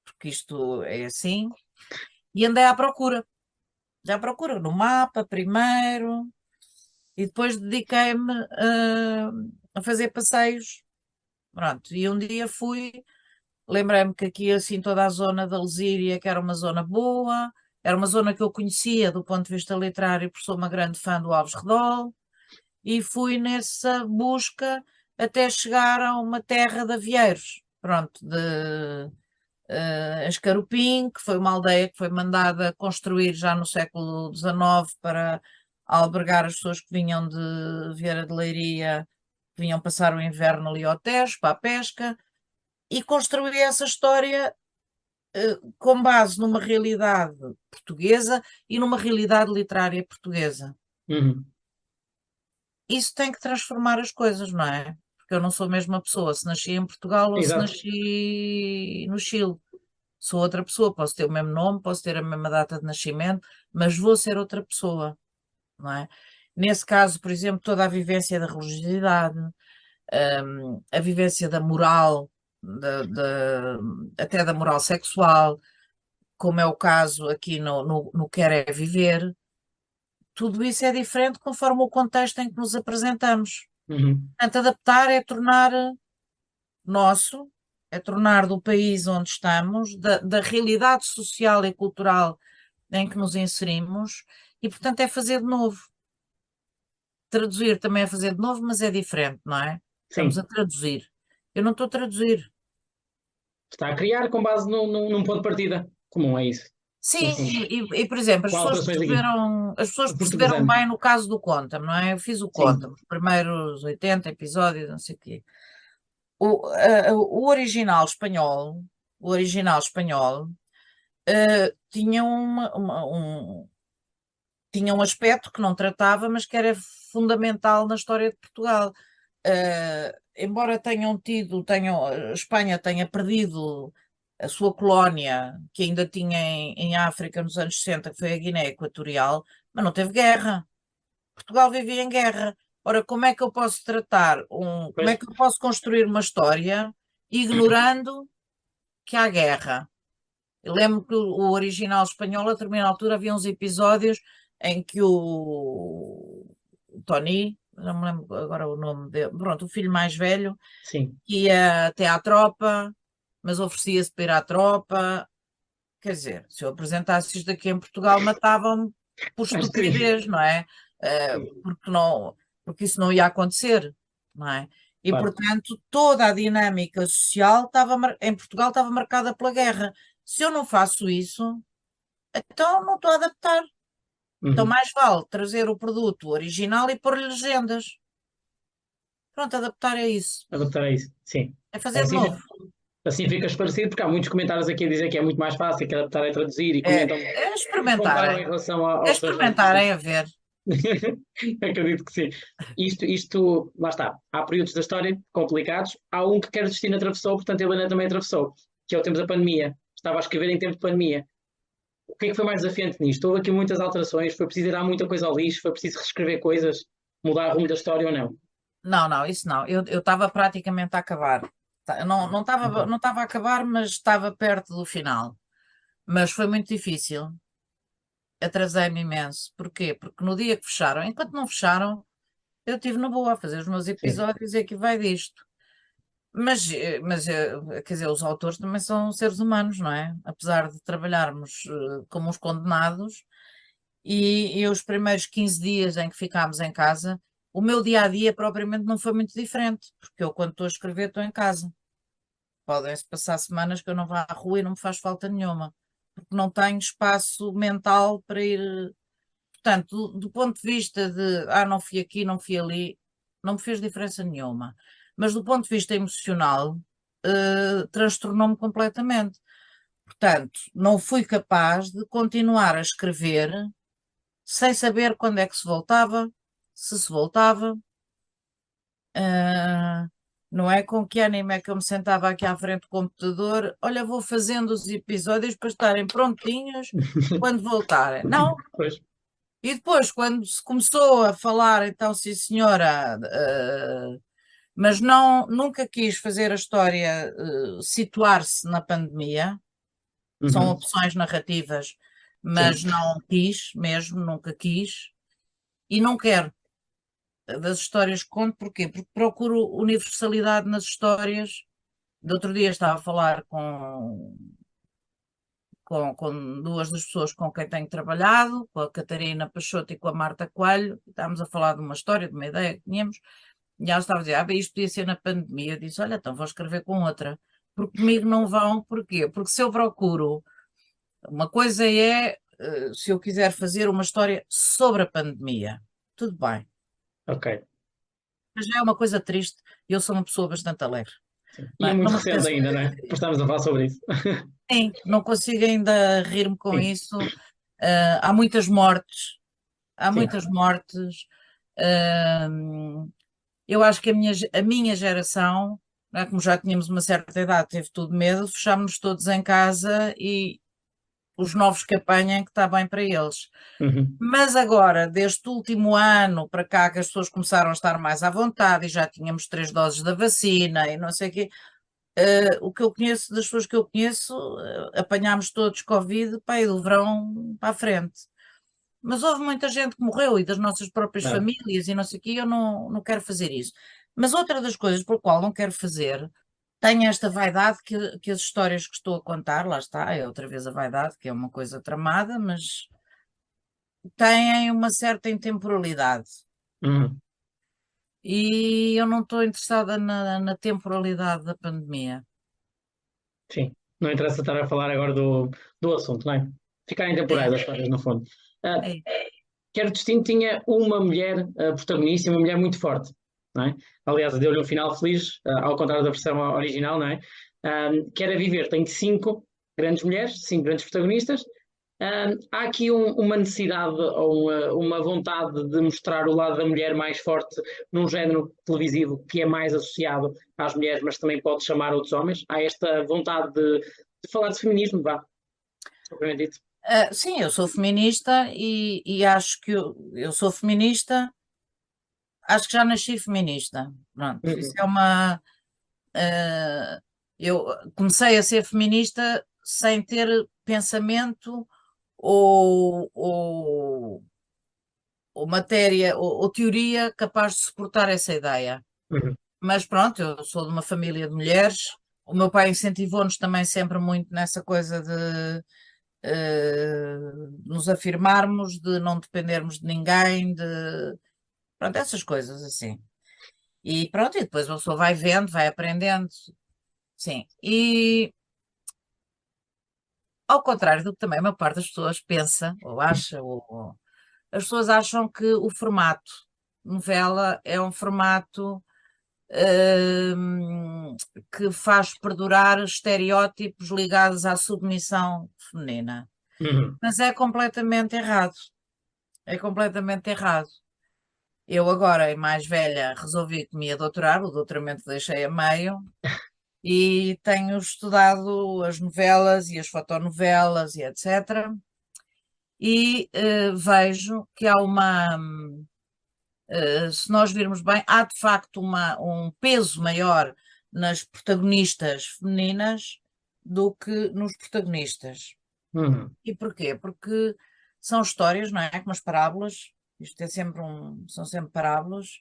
B: Porque isto é assim. E andei à procura no mapa primeiro, e depois dediquei-me a fazer passeios. Pronto, e um dia lembrei-me que aqui assim toda a zona da Lesíria, que era uma zona boa, era uma zona que eu conhecia do ponto de vista literário, porque sou uma grande fã do Alves Redol, e fui nessa busca até chegar a uma terra de avieiros, pronto, de Escarupim, que foi uma aldeia que foi mandada construir já no século XIX para albergar as pessoas que vinham de Vieira de Leiria, que vinham passar o inverno ali ao Tejo, para a pesca, e construí essa história com base numa realidade portuguesa e numa realidade literária portuguesa.
A: Uhum.
B: Isso tem que transformar as coisas, não é? Porque eu não sou a mesma pessoa se nasci em Portugal ou se
A: Exato.
B: nasci no Chile. Sou outra pessoa, posso ter o mesmo nome, posso ter a mesma data de nascimento, mas vou ser outra pessoa, não é? Nesse caso, por exemplo, toda a vivência da religiosidade, a vivência da moral, até da moral sexual, como é o caso aqui no Quer é Viver, tudo isso é diferente conforme o contexto em que nos apresentamos.
A: Uhum.
B: Portanto, adaptar é tornar nosso, é tornar do país onde estamos, da realidade social e cultural em que nos inserimos, e portanto é fazer de novo. Traduzir também é fazer de novo, mas é diferente, não é? Estamos a
A: Sim.
B: traduzir. Eu não estou a traduzir.
A: Está a criar com base num ponto de partida comum, é isso. No
B: Sim,
A: fundo.
B: por exemplo,
A: Com alterações aqui.
B: as pessoas
A: O
B: perceberam
A: portuguesano.
B: bem no caso do Conta-me, não é? Eu fiz o Conta-me,
A: Sim.
B: os primeiros 80 episódios, não sei o quê. O original espanhol, o original espanhol, tinha tinha um aspecto que não tratava, mas que era fundamental na história de Portugal. Embora a Espanha tenha perdido a sua colónia, que ainda tinha em África nos anos 60, que foi a Guiné Equatorial, mas não teve guerra. Portugal vivia em guerra. Ora, como é que eu posso como
A: Pois.
B: é que eu posso construir uma história ignorando que há guerra? Eu lembro que o original espanhol, a determinada altura, havia uns episódios em que o Tony, não me lembro agora o nome dele, pronto, o filho mais velho,
A: Sim.
B: ia até à tropa, mas oferecia-se para ir à tropa. Quer dizer, se eu apresentasse isto aqui em Portugal, matavam-me por
A: Acho que sim.
B: estupidez, não é? Porque não, porque isso não ia acontecer, não é? E,
A: Claro.
B: portanto, toda a dinâmica social em Portugal estava marcada pela guerra. Se eu não faço isso, então não estou a adaptar. Então,
A: Uhum.
B: mais vale trazer o produto original e pôr-lhe legendas. Pronto, adaptar é isso.
A: Adaptar a isso. Sim.
B: É fazer de
A: Assim,
B: novo.
A: assim fica esclarecido, porque há muitos comentários aqui a dizer que é muito mais fácil, que adaptar é traduzir e
B: É,
A: comentam
B: é
A: e comparam em
B: experimentarem.
A: relação
B: É
A: aos dois lados. Sim.
B: experimentarem a ver.
A: Acredito que sim. Lá está. Há períodos da história complicados. Há um que quer destino atravessou, portanto, a Helena também atravessou, que é o tempo da pandemia. Estava a escrever em tempo de pandemia. O que é que foi mais desafiante nisto? Houve aqui muitas alterações, foi preciso tirar muita coisa ao lixo, foi preciso reescrever coisas, mudar o rumo da história ou não?
B: Não, não, isso não. Eu estava praticamente a acabar. Não estava
A: Ok.
B: não estava a acabar, mas estava perto do final. Mas foi muito difícil. Atrasei-me imenso. Porquê? Porque no dia que fecharam, enquanto não fecharam, eu estive na boa a fazer os meus
A: Sim,
B: episódios e aqui vai disto. Mas, quer dizer, os autores também são seres humanos, não é? Apesar de trabalharmos como uns condenados, e os primeiros 15 dias em que ficámos em casa, o meu dia a dia propriamente não foi muito diferente, porque eu, quando estou a escrever, estou em casa. Podem-se passar semanas que eu não vá à rua e não me faz falta nenhuma, porque não tenho espaço mental para ir. Portanto, do ponto de vista de não fui aqui, não fui ali, não me fez diferença nenhuma. Mas do ponto de vista emocional, transtornou-me completamente. Portanto, não fui capaz de continuar a escrever sem saber quando é que se voltava, se se voltava. Não é com que ânimo é que eu me sentava aqui à frente do computador, olha, vou fazendo os episódios para estarem prontinhos quando voltarem. Não.
A: Pois.
B: E depois, quando se começou a falar, então, sim, senhora, mas não, nunca quis fazer a história situar-se na pandemia, são
A: Uhum.
B: opções narrativas,
A: Sim.
B: mas não quis mesmo, nunca quis, e não quero das histórias que conto, porquê? Porque procuro universalidade nas histórias. Do outro dia estava a falar com duas das pessoas com quem tenho trabalhado, com a Catarina Peixoto e com a Marta Coelho, estávamos a falar de uma história, de uma ideia que tínhamos, e ela estava a dizer, bem, isto podia ser na pandemia. Eu disse, olha, então vou escrever com outra, porque comigo não vão, porquê? Porque se eu procuro, uma coisa é, se eu quiser fazer uma história sobre a pandemia, tudo bem,
A: Ok.
B: mas já é uma coisa triste, e eu sou uma pessoa bastante alegre.
A: Sim. E
B: Não
A: é
B: é? Não
A: muito
B: me
A: recente
B: apetece
A: ainda, não é? Pois estamos a falar sobre isso.
B: sim, não consigo ainda rir-me com
A: Sim,
B: isso. Há muitas mortes, há
A: sim.
B: muitas mortes. Hum, eu acho que a minha geração, não é, como já tínhamos uma certa idade, teve tudo medo, fechámos-nos todos em casa e os novos que apanhem que está bem para eles.
A: Uhum.
B: Mas agora, deste último ano para cá, que as pessoas começaram a estar mais à vontade e já tínhamos 3 doses da vacina e não sei o quê, o que eu conheço, das pessoas que eu conheço, apanhámos todos Covid, pá, e do verão para a frente. Mas houve muita gente que morreu e das nossas próprias
A: É.
B: famílias e não sei o quê, eu não quero fazer isso. Mas outra das coisas por qual não quero fazer, tenho esta vaidade que as histórias que estou a contar, lá está, é outra vez a vaidade, que é uma coisa tramada, mas têm uma certa intemporalidade.
A: Uhum.
B: E eu não estou interessada na temporalidade da pandemia.
A: Sim. Não interessa estar a falar agora do assunto, não é? Ficarem temporais as coisas, no fundo. Ah,
B: É,
A: Quer o Destino tinha uma mulher protagonista, uma mulher muito forte, não é? Aliás, deu-lhe um final feliz, ao contrário da versão original, não é? Que era Viver tem 5 grandes mulheres, 5 grandes protagonistas. Há aqui uma necessidade ou uma vontade de mostrar o lado da mulher mais forte num género televisivo que é mais associado às mulheres, mas também pode chamar outros homens. Há esta vontade de falar de feminismo, vá, propriamente dito.
B: sim, eu sou feminista e acho que eu sou feminista, acho que já nasci feminista. Pronto, isso
A: Uhum.
B: é uma. eh, eu comecei a ser feminista sem ter pensamento ou, ou matéria ou teoria capaz de suportar essa ideia.
A: Uhum.
B: Mas pronto, eu sou de uma família de mulheres. O meu pai incentivou-nos também sempre muito nessa coisa de nos afirmarmos, de não dependermos de ninguém, de pronto, essas coisas assim. E pronto, e depois a pessoa vai vendo, vai aprendendo, sim. E ao contrário do que também a maior parte das pessoas pensa ou acha, as pessoas acham que o formato novela é um formato hum, que faz perdurar estereótipos ligados à submissão feminina.
A: Uhum.
B: Mas é completamente errado. É completamente errado. Eu agora, em mais velha, resolvi que me ia doutorar, o doutoramento deixei a meio e tenho estudado as novelas e as fotonovelas e etc. E vejo que há se nós virmos bem, há de facto um peso maior nas protagonistas femininas do que nos protagonistas.
A: Uhum.
B: E porquê? Porque são histórias, não é? Como as parábolas, isto é são sempre parábolas,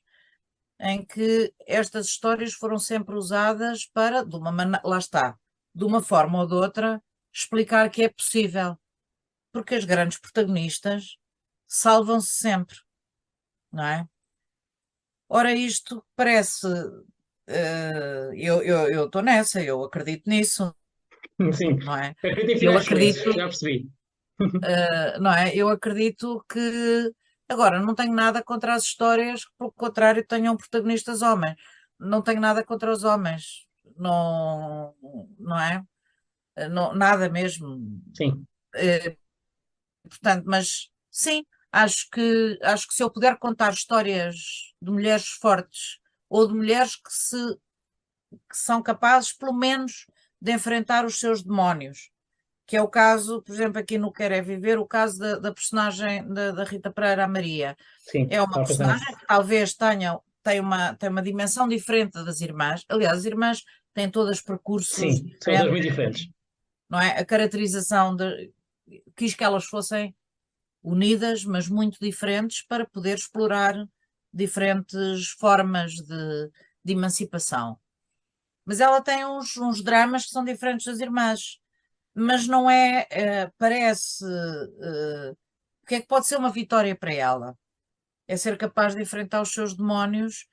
B: em que estas histórias foram sempre usadas para, de uma maneira, lá está, de uma forma ou de outra, explicar que é possível. Porque as grandes protagonistas salvam-se sempre, não é? Ora, isto parece. Eu estou nessa, eu acredito nisso,
A: Sim.
B: não é?
A: Acredito em
B: Eu
A: finais felizes,
B: acredito,
A: já percebi.
B: não é? Eu acredito que Agora, não tenho nada contra as histórias que, pelo contrário, tenham protagonistas homens. Não tenho nada contra os homens. Não, não é? Não, nada mesmo.
A: Sim,
B: Eh, Portanto, mas sim, acho que se eu puder contar histórias de mulheres fortes ou de mulheres que são capazes, pelo menos, de enfrentar os seus demónios, que é o caso, por exemplo, aqui no Quer é Viver, o caso da personagem da Rita Pereira, a Maria.
A: sim,
B: É uma
A: estava a pensar
B: personagem
A: nisso.
B: que talvez tem uma dimensão diferente das irmãs. Aliás, as irmãs têm todas percursos
A: Sim, são duas
B: diferentes,
A: muito diferentes.
B: não é? A caracterização quis que elas fossem unidas, mas muito diferentes, para poder explorar diferentes formas de emancipação. Mas ela tem uns dramas que são diferentes das irmãs, mas não é, parece, o que é que pode ser uma vitória para ela? É ser capaz de enfrentar os seus demónios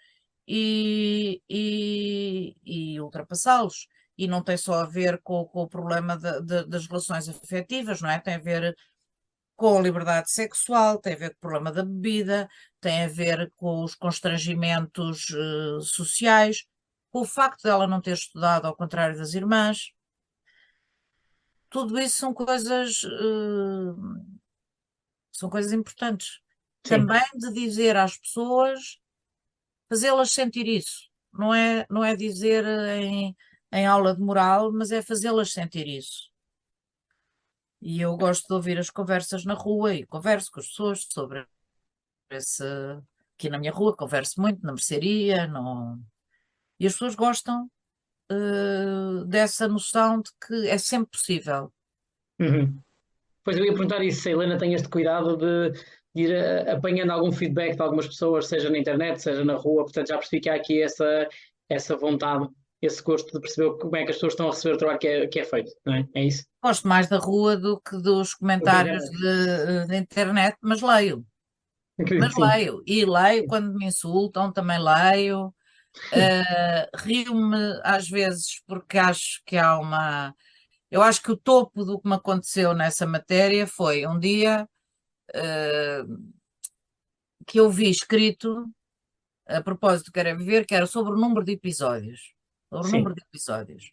B: e ultrapassá-los. E não tem só a ver com o problema das relações afetivas, não é? Tem a ver com a liberdade sexual, tem a ver com o problema da bebida, tem a ver com os constrangimentos sociais, com o facto dela não ter estudado ao contrário das irmãs. Tudo isso são coisas importantes.
A: Sim,
B: Também de dizer às pessoas, fazê-las sentir isso. Não é dizer em aula de moral, mas é fazê-las sentir isso. E eu gosto de ouvir as conversas na rua e converso com as pessoas sobre esse. Aqui na minha rua, converso muito na mercearia, e as pessoas gostam dessa noção de que é sempre possível.
A: uhum. Pois eu ia perguntar isso, se a Helena tem este cuidado de ir apanhando algum feedback de algumas pessoas, seja na internet, seja na rua, portanto já percebi que há aqui essa vontade, esse gosto de perceber como é que as pessoas estão a receber o trabalho que é feito, não é? É isso?
B: Gosto mais da rua do que dos
A: Do que a
B: comentários
A: internet.
B: de internet, mas leio. Mas
A: Acredito que sim.
B: leio, e leio quando me insultam, também leio. Rio-me às vezes porque acho que há uma. Eu acho que o topo do que me aconteceu nessa matéria foi um dia que eu vi escrito, a propósito do Quero é Viver, que era sobre o número de episódios. Sobre o número
A: Sim.
B: de episódios.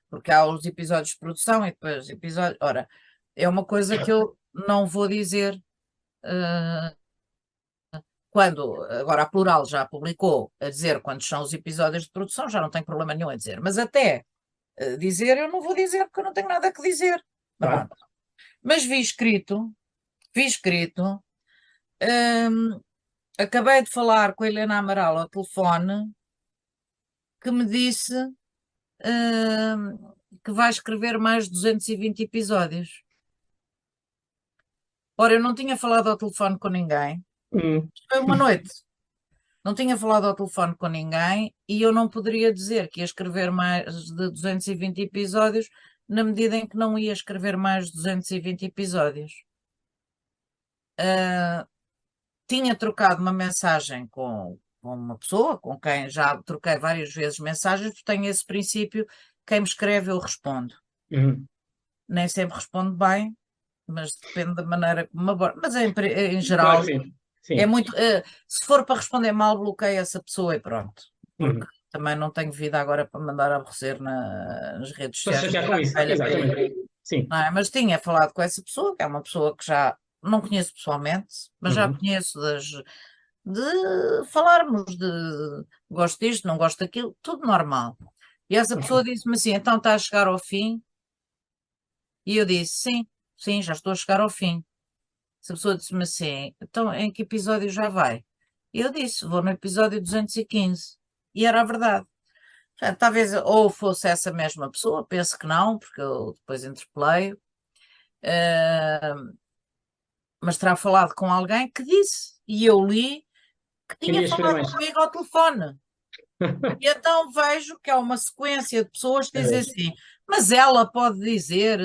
B: Porque há os episódios de produção e depois episódios. Ora, é uma coisa que eu não vou dizer. eh, Quando agora a Plural já publicou a dizer quantos são os episódios de produção, já não tenho problema nenhum a dizer. Mas até dizer, eu não vou dizer porque eu não tenho nada que dizer.
A: Claro.
B: Pronto. Mas vi escrito, hum, acabei de falar com a Helena Amaral ao telefone, que me disse, que vai escrever mais de 220 episódios. Ora, eu não tinha falado ao telefone com ninguém.
A: Hum,
B: Foi uma noite. Não tinha falado ao telefone com ninguém e eu não poderia dizer que ia escrever mais de 220 episódios na medida em que não ia escrever mais de 220 episódios. Tinha trocado uma mensagem com uma pessoa com quem já troquei várias vezes mensagens, porque tenho esse princípio: quem me escreve eu respondo.
A: uhum.
B: Nem sempre respondo bem, mas depende da maneira como me aborda. Mas em
A: Claro
B: geral,
A: que sim.
B: é
A: Sim.
B: muito. Se for para responder mal, bloqueio essa pessoa e pronto. Porque
A: Uhum.
B: também não tenho vida agora para mandar aborrecer nas redes
A: Para se
B: sociais,
A: chatear com isso.
B: velha para ir.
A: Exatamente. Sim.
B: Não é? Mas tinha falado com essa pessoa, que é uma pessoa que já não conheço pessoalmente, mas já
A: Uhum.
B: conheço de falarmos de gosto disto, não gosto daquilo, tudo normal. E essa pessoa
A: Ok.
B: disse-me assim: então está a chegar ao fim? E eu disse: sim, sim, já estou a chegar ao fim. Essa pessoa disse-me assim: então em que episódio já vai? E eu disse: vou no episódio 215. E era a verdade. Portanto, talvez ou fosse essa mesma pessoa, penso que não, porque eu depois interpelei, eh, mas terá falado com alguém que disse, e eu li, que tinha
A: Queria escrever
B: falado
A: mais.
B: comigo ao telefone. E então vejo que há uma sequência de pessoas que
A: É
B: dizem
A: verdade.
B: assim: mas ela pode dizer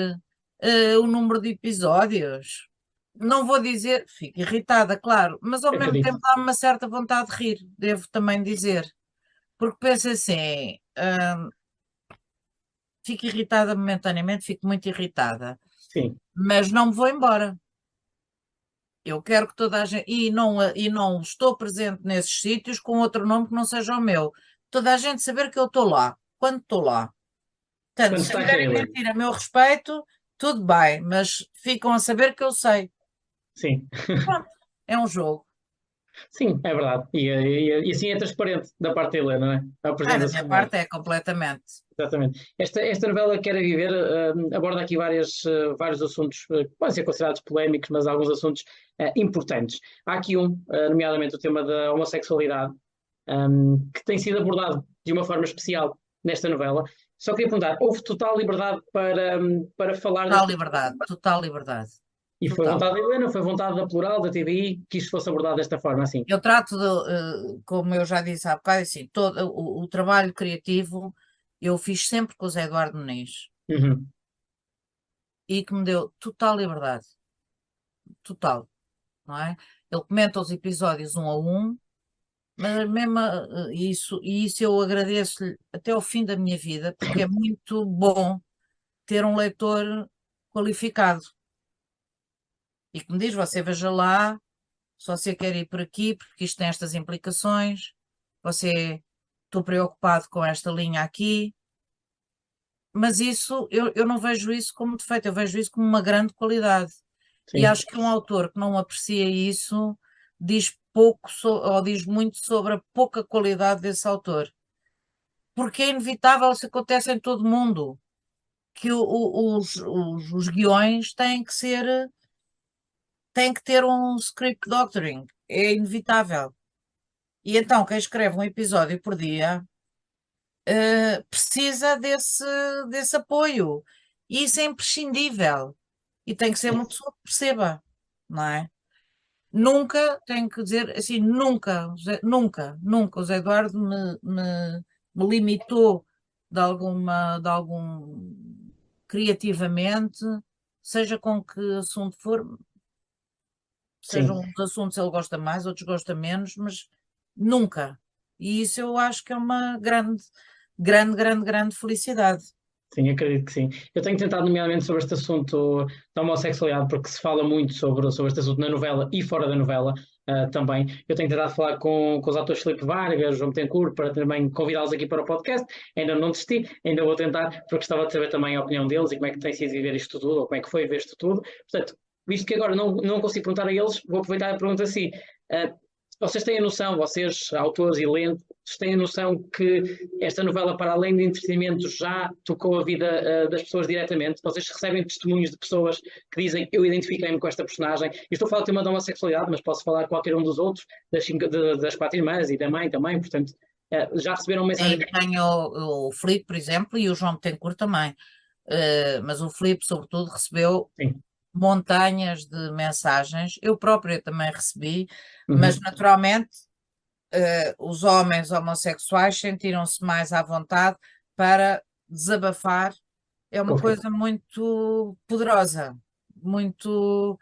B: o número de episódios? Não vou dizer, fico irritada, claro, mas ao mesmo
A: Acredito.
B: tempo dá-me uma certa vontade de rir, devo também dizer, porque penso assim, fico irritada momentaneamente, fico muito irritada,
A: Sim.
B: mas não me vou embora. Eu quero que toda a gente. E não estou presente nesses sítios com outro nome que não seja o meu. Toda a gente saber que eu estou lá, quando estou lá. Portanto,
A: Quando
B: se
A: está
B: quiserem
A: Caleb.
B: mentir a meu respeito, tudo bem, mas ficam a saber que eu sei.
A: Sim.
B: Pronto, é um jogo.
A: Sim, é verdade. E assim é transparente da parte da Helena, não é?
B: Da
A: Apresenta-se
B: minha
A: como é.
B: parte é completamente.
A: Exatamente. Esta novela Quer é Viver aborda aqui vários assuntos que podem ser considerados polémicos, mas alguns assuntos importantes. Há aqui nomeadamente o tema da homossexualidade, que tem sido abordado de uma forma especial nesta novela. Só queria perguntar, houve total liberdade para falar
B: Total
A: deste tema?
B: liberdade, total liberdade.
A: E foi
B: Total.
A: vontade da Helena, foi vontade da Plural, da TVI, que isto fosse abordado desta forma, assim?
B: Eu trato como eu já disse há bocado, assim, todo o trabalho criativo eu fiz sempre com o Zé Eduardo Muniz
A: Uhum.
B: e que me deu total liberdade, total, não é? Ele comenta os episódios um a um, mas mesmo isso eu agradeço-lhe até ao fim da minha vida, porque é muito bom ter um leitor qualificado e que me diz, você veja lá, se você quer ir por aqui, porque isto tem estas implicações, você estou preocupado com esta linha aqui, mas isso eu não vejo isso como defeito, eu vejo isso como uma grande qualidade. E
A: Sim,
B: acho que um autor que não aprecia isso diz pouco ou diz muito sobre a pouca qualidade desse autor. Porque é inevitável, isso acontece em todo mundo, que os guiões têm que ter um script doctoring, é inevitável. E então, quem escreve um episódio por dia, precisa desse apoio. E isso é imprescindível. E tem que ser uma pessoa que perceba, não é? Nunca, tenho que dizer assim, nunca, nunca o Zé Eduardo me limitou de algum criativamente, seja com que assunto for,
A: sim.
B: sejam uns assuntos ele gosta mais, outros gosta menos, mas nunca. E isso eu acho que é uma grande felicidade.
A: Sim, acredito que sim. Eu tenho tentado, nomeadamente, sobre este assunto da homossexualidade, porque se fala muito sobre este assunto na novela e fora da novela também. Eu tenho tentado falar com os atores Filipe Vargas, João Betancourt, para também convidá-los aqui para o podcast. Ainda não desisti, ainda vou tentar, porque gostava de saber também a opinião deles e como é que tem sido viver isto tudo, ou como é que foi ver isto tudo. Portanto, visto que agora não consigo perguntar a eles, vou aproveitar a pergunta assim. Uh, Vocês têm a noção, vocês, autores e lentes, têm a noção que esta novela, para além de entretenimento, já tocou a vida das pessoas diretamente? Vocês recebem testemunhos de pessoas que dizem eu identifiquei-me com esta personagem. Eu estou a falar do tema da homossexualidade, mas posso falar de qualquer um dos outros, das quatro irmãs e da mãe também, portanto, já receberam mensagem.
B: Tenho o Filipe, por exemplo, e o João Betancourt também. Mas o Filipe, sobretudo, recebeu
A: Sim.
B: montanhas de mensagens. Eu própria também recebi, mas
A: Uhum.
B: naturalmente os homens homossexuais sentiram-se mais à vontade para desabafar. É uma
A: Confio.
B: coisa muito poderosa, muito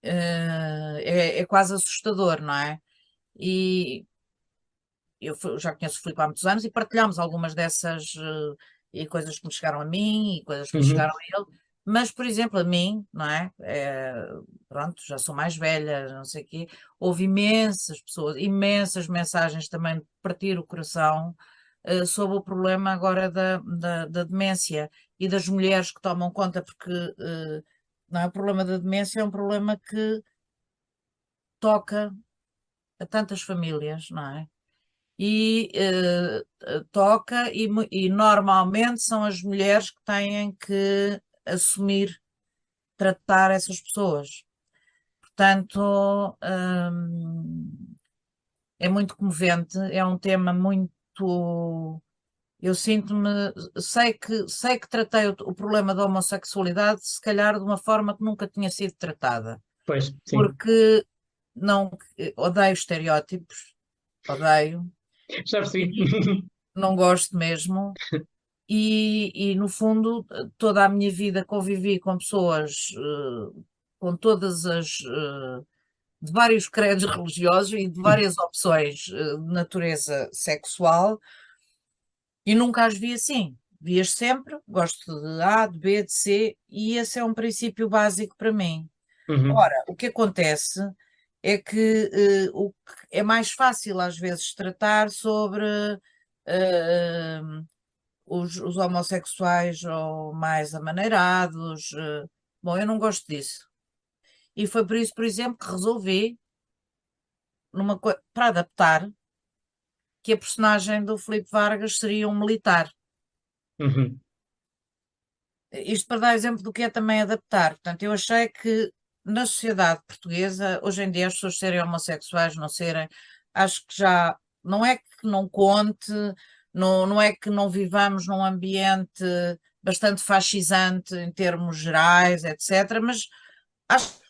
B: é quase assustador, não é? E já conheço o Filipe há muitos anos e partilhamos algumas dessas e coisas que me chegaram a mim e coisas que me
A: Uhum.
B: chegaram a ele. Mas, por exemplo, a mim, não é? Pronto, já sou mais velha, não sei o quê. Houve imensas pessoas, imensas mensagens também de partir o coração sobre o problema agora da demência e das mulheres que tomam conta, porque não é? O problema da demência é um problema que toca a tantas famílias, não é? E toca, e normalmente são as mulheres que têm que assumir, tratar essas pessoas. Portanto, é muito comovente, é um tema muito. Eu sinto-me, sei que tratei o problema da homossexualidade, se calhar de uma forma que nunca tinha sido tratada,
A: Pois, sim.
B: porque não odeio estereótipos, odeio,
A: Já percebi.
B: e não gosto mesmo. No fundo, toda a minha vida convivi com pessoas com todas de vários credos religiosos e de várias opções de natureza sexual e nunca as vi assim. Vi-as sempre, gosto de A, de B, de C, e esse é um princípio básico para mim.
A: Uhum.
B: Ora, o que acontece é que o que é mais fácil às vezes tratar sobre eh, os homossexuais ou mais amaneirados. Bom, eu não gosto disso. E foi por isso, por exemplo, que resolvi, para adaptar, que a personagem do Filipe Vargas seria um militar.
A: Uhum.
B: Isto para dar exemplo do que é também adaptar. Portanto, eu achei que na sociedade portuguesa, hoje em dia, as pessoas serem homossexuais, não serem, acho que já não é que não conte, não é que não vivamos num ambiente bastante fascisante em termos gerais, etc., mas acho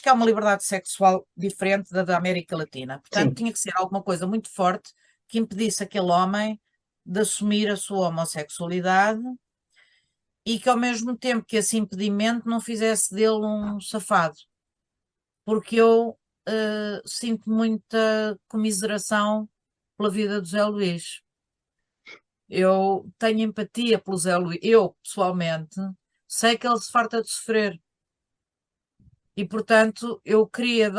B: que há uma liberdade sexual diferente da América Latina. Portanto,
A: Sim.
B: tinha que ser alguma coisa muito forte que impedisse aquele homem de assumir a sua homossexualidade e que ao mesmo tempo que esse impedimento não fizesse dele um safado, porque eu sinto muita comiseração pela vida do Zé Luís. Eu tenho empatia pelo Zé Luís. Eu, pessoalmente, sei que ele se farta de sofrer. E, portanto, eu queria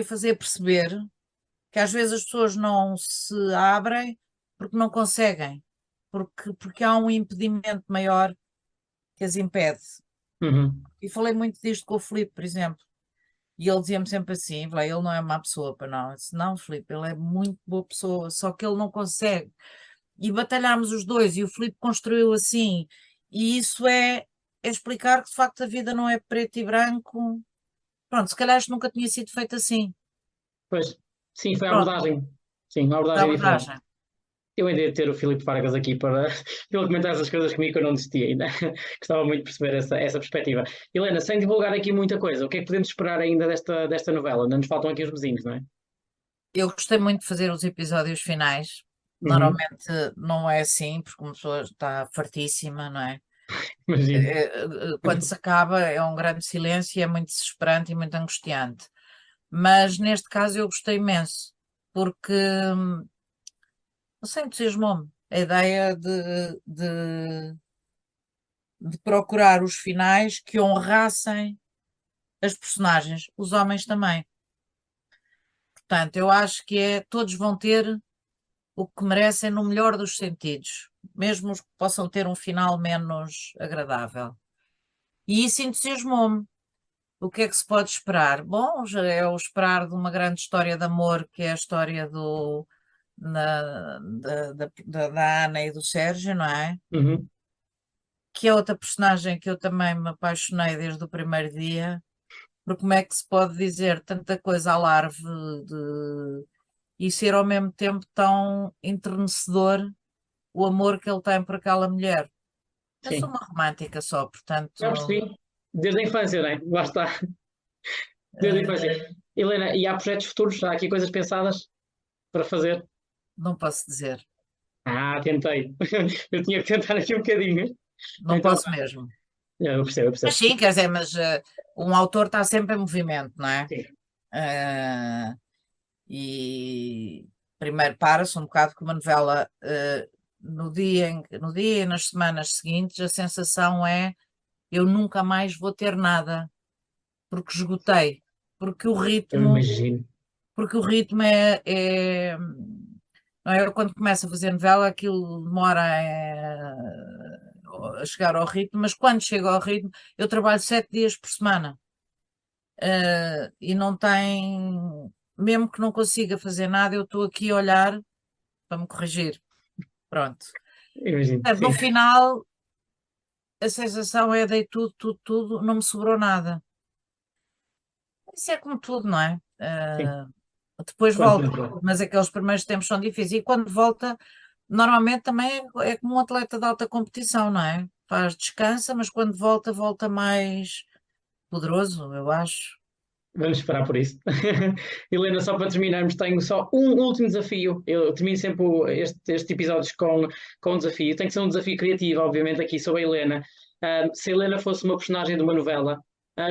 B: fazer perceber que às vezes as pessoas não se abrem porque não conseguem, porque há um impedimento maior que as impede.
A: Uhum.
B: E falei muito disto com o Filipe, por exemplo. E ele dizia-me sempre assim: "Vá, ele não é má pessoa, para não." Eu disse: "Não, Filipe, ele é muito boa pessoa, só que ele não consegue." E batalhámos os dois, e o Filipe construiu assim. E isso é explicar que de facto a vida não é preto e branco. Pronto, se calhar isto nunca tinha sido feito assim.
A: Pois, sim, foi a
B: Pronto,
A: abordagem. Sim, uma
B: da
A: abordagem diferente.
B: abordagem.
A: Eu ainda ia ter o Filipe Vargas aqui para ele comentar essas coisas comigo que eu não desisti ainda. Gostava muito de perceber essa perspectiva. Helena, sem divulgar aqui muita coisa, o que é que podemos esperar ainda desta novela? Não nos faltam aqui os vizinhos, não é?
B: Eu gostei muito de fazer os episódios finais.
A: Uhum,
B: Normalmente não é assim, porque uma pessoa está fartíssima, não é?
A: imagino.
B: Quando se acaba é um grande silêncio e é muito desesperante e muito angustiante. Mas neste caso eu gostei imenso, porque não sei, entusiasmou-me a ideia de procurar os finais que honrassem as personagens, os homens também. Portanto, eu acho que todos vão ter o que merecem no melhor dos sentidos, mesmo os que possam ter um final menos agradável. E isso entusiasmou-me. O que é que se pode esperar? Bom, já é o esperar de uma grande história de amor, que é a história da Ana e do Sérgio, não é?
A: Uhum,
B: Que é outra personagem que eu também me apaixonei desde o primeiro dia, porque como é que se pode dizer tanta coisa à larve e ser ao mesmo tempo tão enternecedor o amor que ele tem por aquela mulher? Eu sou
A: sim.
B: uma romântica só,
A: Já
B: portanto,
A: percebi. Desde a infância, não é? Lá está. Desde a
B: eh,
A: infância. Helena, e há projetos futuros? Há aqui coisas pensadas para fazer?
B: não posso dizer,
A: Ah, tentei. Eu tinha que tentar aqui um bocadinho.
B: não
A: Então,
B: posso mesmo.
A: eu percebo, eu
B: Mas
A: percebo.
B: sim, quer dizer, mas um autor está sempre em movimento, não é?
A: Sim.
B: Eh, e primeiro para-se um bocado com uma novela, no dia e nas semanas seguintes, a sensação é eu nunca mais vou ter nada, porque esgotei, porque o
A: Eu
B: ritmo,
A: imagino.
B: porque o ritmo não é? Eu quando começo a fazer novela, aquilo demora a chegar ao ritmo, mas quando chego ao ritmo, eu trabalho 7 dias por semana. E não tem, mesmo que não consiga fazer nada, eu estou aqui a olhar para me corrigir. Pronto.
A: Eu imagino,
B: Portanto, no
A: sim.
B: final, a sensação é dei tudo, tudo, tudo, não me sobrou nada. Isso é como tudo, não é?
A: Sim.
B: Depois
A: Quando
B: volta,
A: tudo
B: mas aqueles primeiros tempos são difíceis. E quando volta, normalmente também é como um atleta de alta competição, não é? Faz, descansa, mas quando volta, volta mais poderoso, eu acho.
A: vamos esperar por isso. Helena, só para terminarmos, tenho só um último desafio. Eu termino sempre estes episódios com um desafio. Tem que ser um desafio criativo, obviamente, aqui sobre a Helena. Se a Helena fosse uma personagem de uma novela,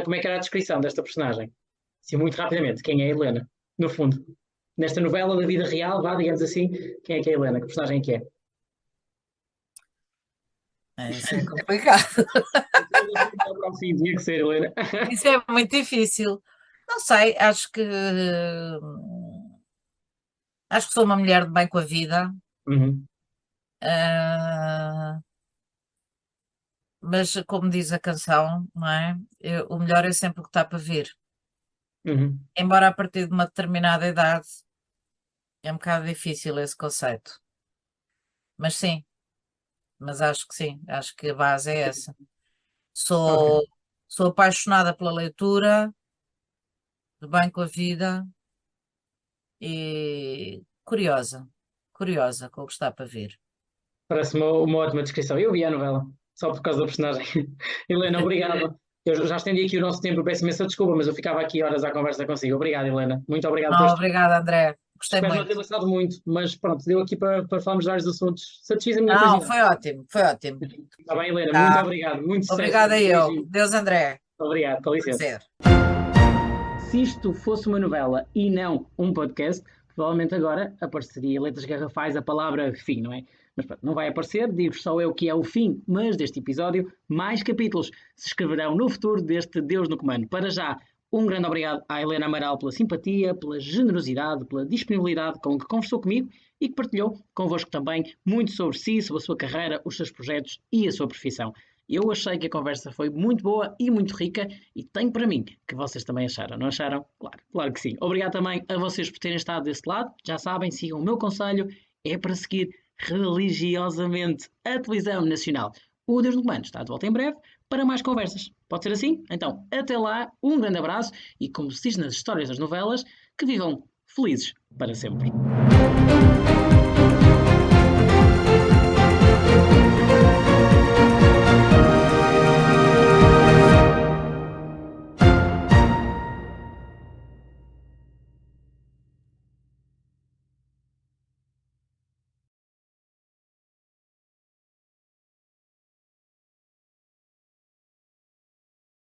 A: como é que era a descrição desta personagem? Sim, muito rapidamente, quem é a Helena? No fundo, nesta novela da vida real, vá, digamos assim, quem é que é a Helena? Que personagem é que é?
B: Isso é complicado.
A: Para o fim, tinha que ser, Helena.
B: Isso é muito difícil. Não sei, acho que sou uma mulher de bem com a vida,
A: Uhum,
B: ah, mas como diz a canção, não é? O melhor é sempre o que está para vir.
A: uhum.
B: Embora a partir de uma determinada idade é um bocado difícil esse conceito. Mas sim, mas acho que sim, acho que a base é essa.
A: Ok.
B: Sou, sou apaixonada pela leitura, de bem com a vida e curiosa com o que está para vir.
A: Parece uma ótima descrição. Eu vi a novela, só por causa da personagem. Helena, obrigado. Eu já estendi aqui o nosso tempo, peço imensa desculpa, mas eu ficava aqui horas à conversa consigo. Obrigado, Helena. Muito obrigado por
B: Não,
A: este.
B: obrigada, André. Gostei
A: Espero não ter
B: muito.
A: gostado muito, mas pronto, deu aqui para falarmos de vários assuntos. Satisfiz a minha
B: Não,
A: curiosidade.
B: foi ótimo, foi ótimo.
A: Está bem, Helena, muito
B: Tá.
A: obrigado. Muito sucesso.
B: Obrigada eu.
A: Beijinho.
B: Deus, André.
A: Obrigado, com licença.
B: Prazer.
A: Se isto fosse uma novela e não um podcast, provavelmente agora apareceria em letras garrafais a palavra fim, não é? Mas pronto, não vai aparecer, digo só eu que é o fim, mas deste episódio, mais capítulos se escreverão no futuro deste Deus no Comando. Para já, um grande obrigado à Helena Amaral pela simpatia, pela generosidade, pela disponibilidade com que conversou comigo e que partilhou convosco também muito sobre si, sobre a sua carreira, os seus projetos e a sua profissão. Eu achei que a conversa foi muito boa e muito rica e tenho para mim que vocês também acharam, não acharam? Claro, claro que sim. Obrigado também a vocês por terem estado desse lado. Já sabem, sigam o meu conselho, é para seguir religiosamente a televisão nacional. O Deus no Comando está de volta em breve para mais conversas. Pode ser assim? Então, até lá, um grande abraço e, como se diz nas histórias das novelas, que vivam felizes para sempre.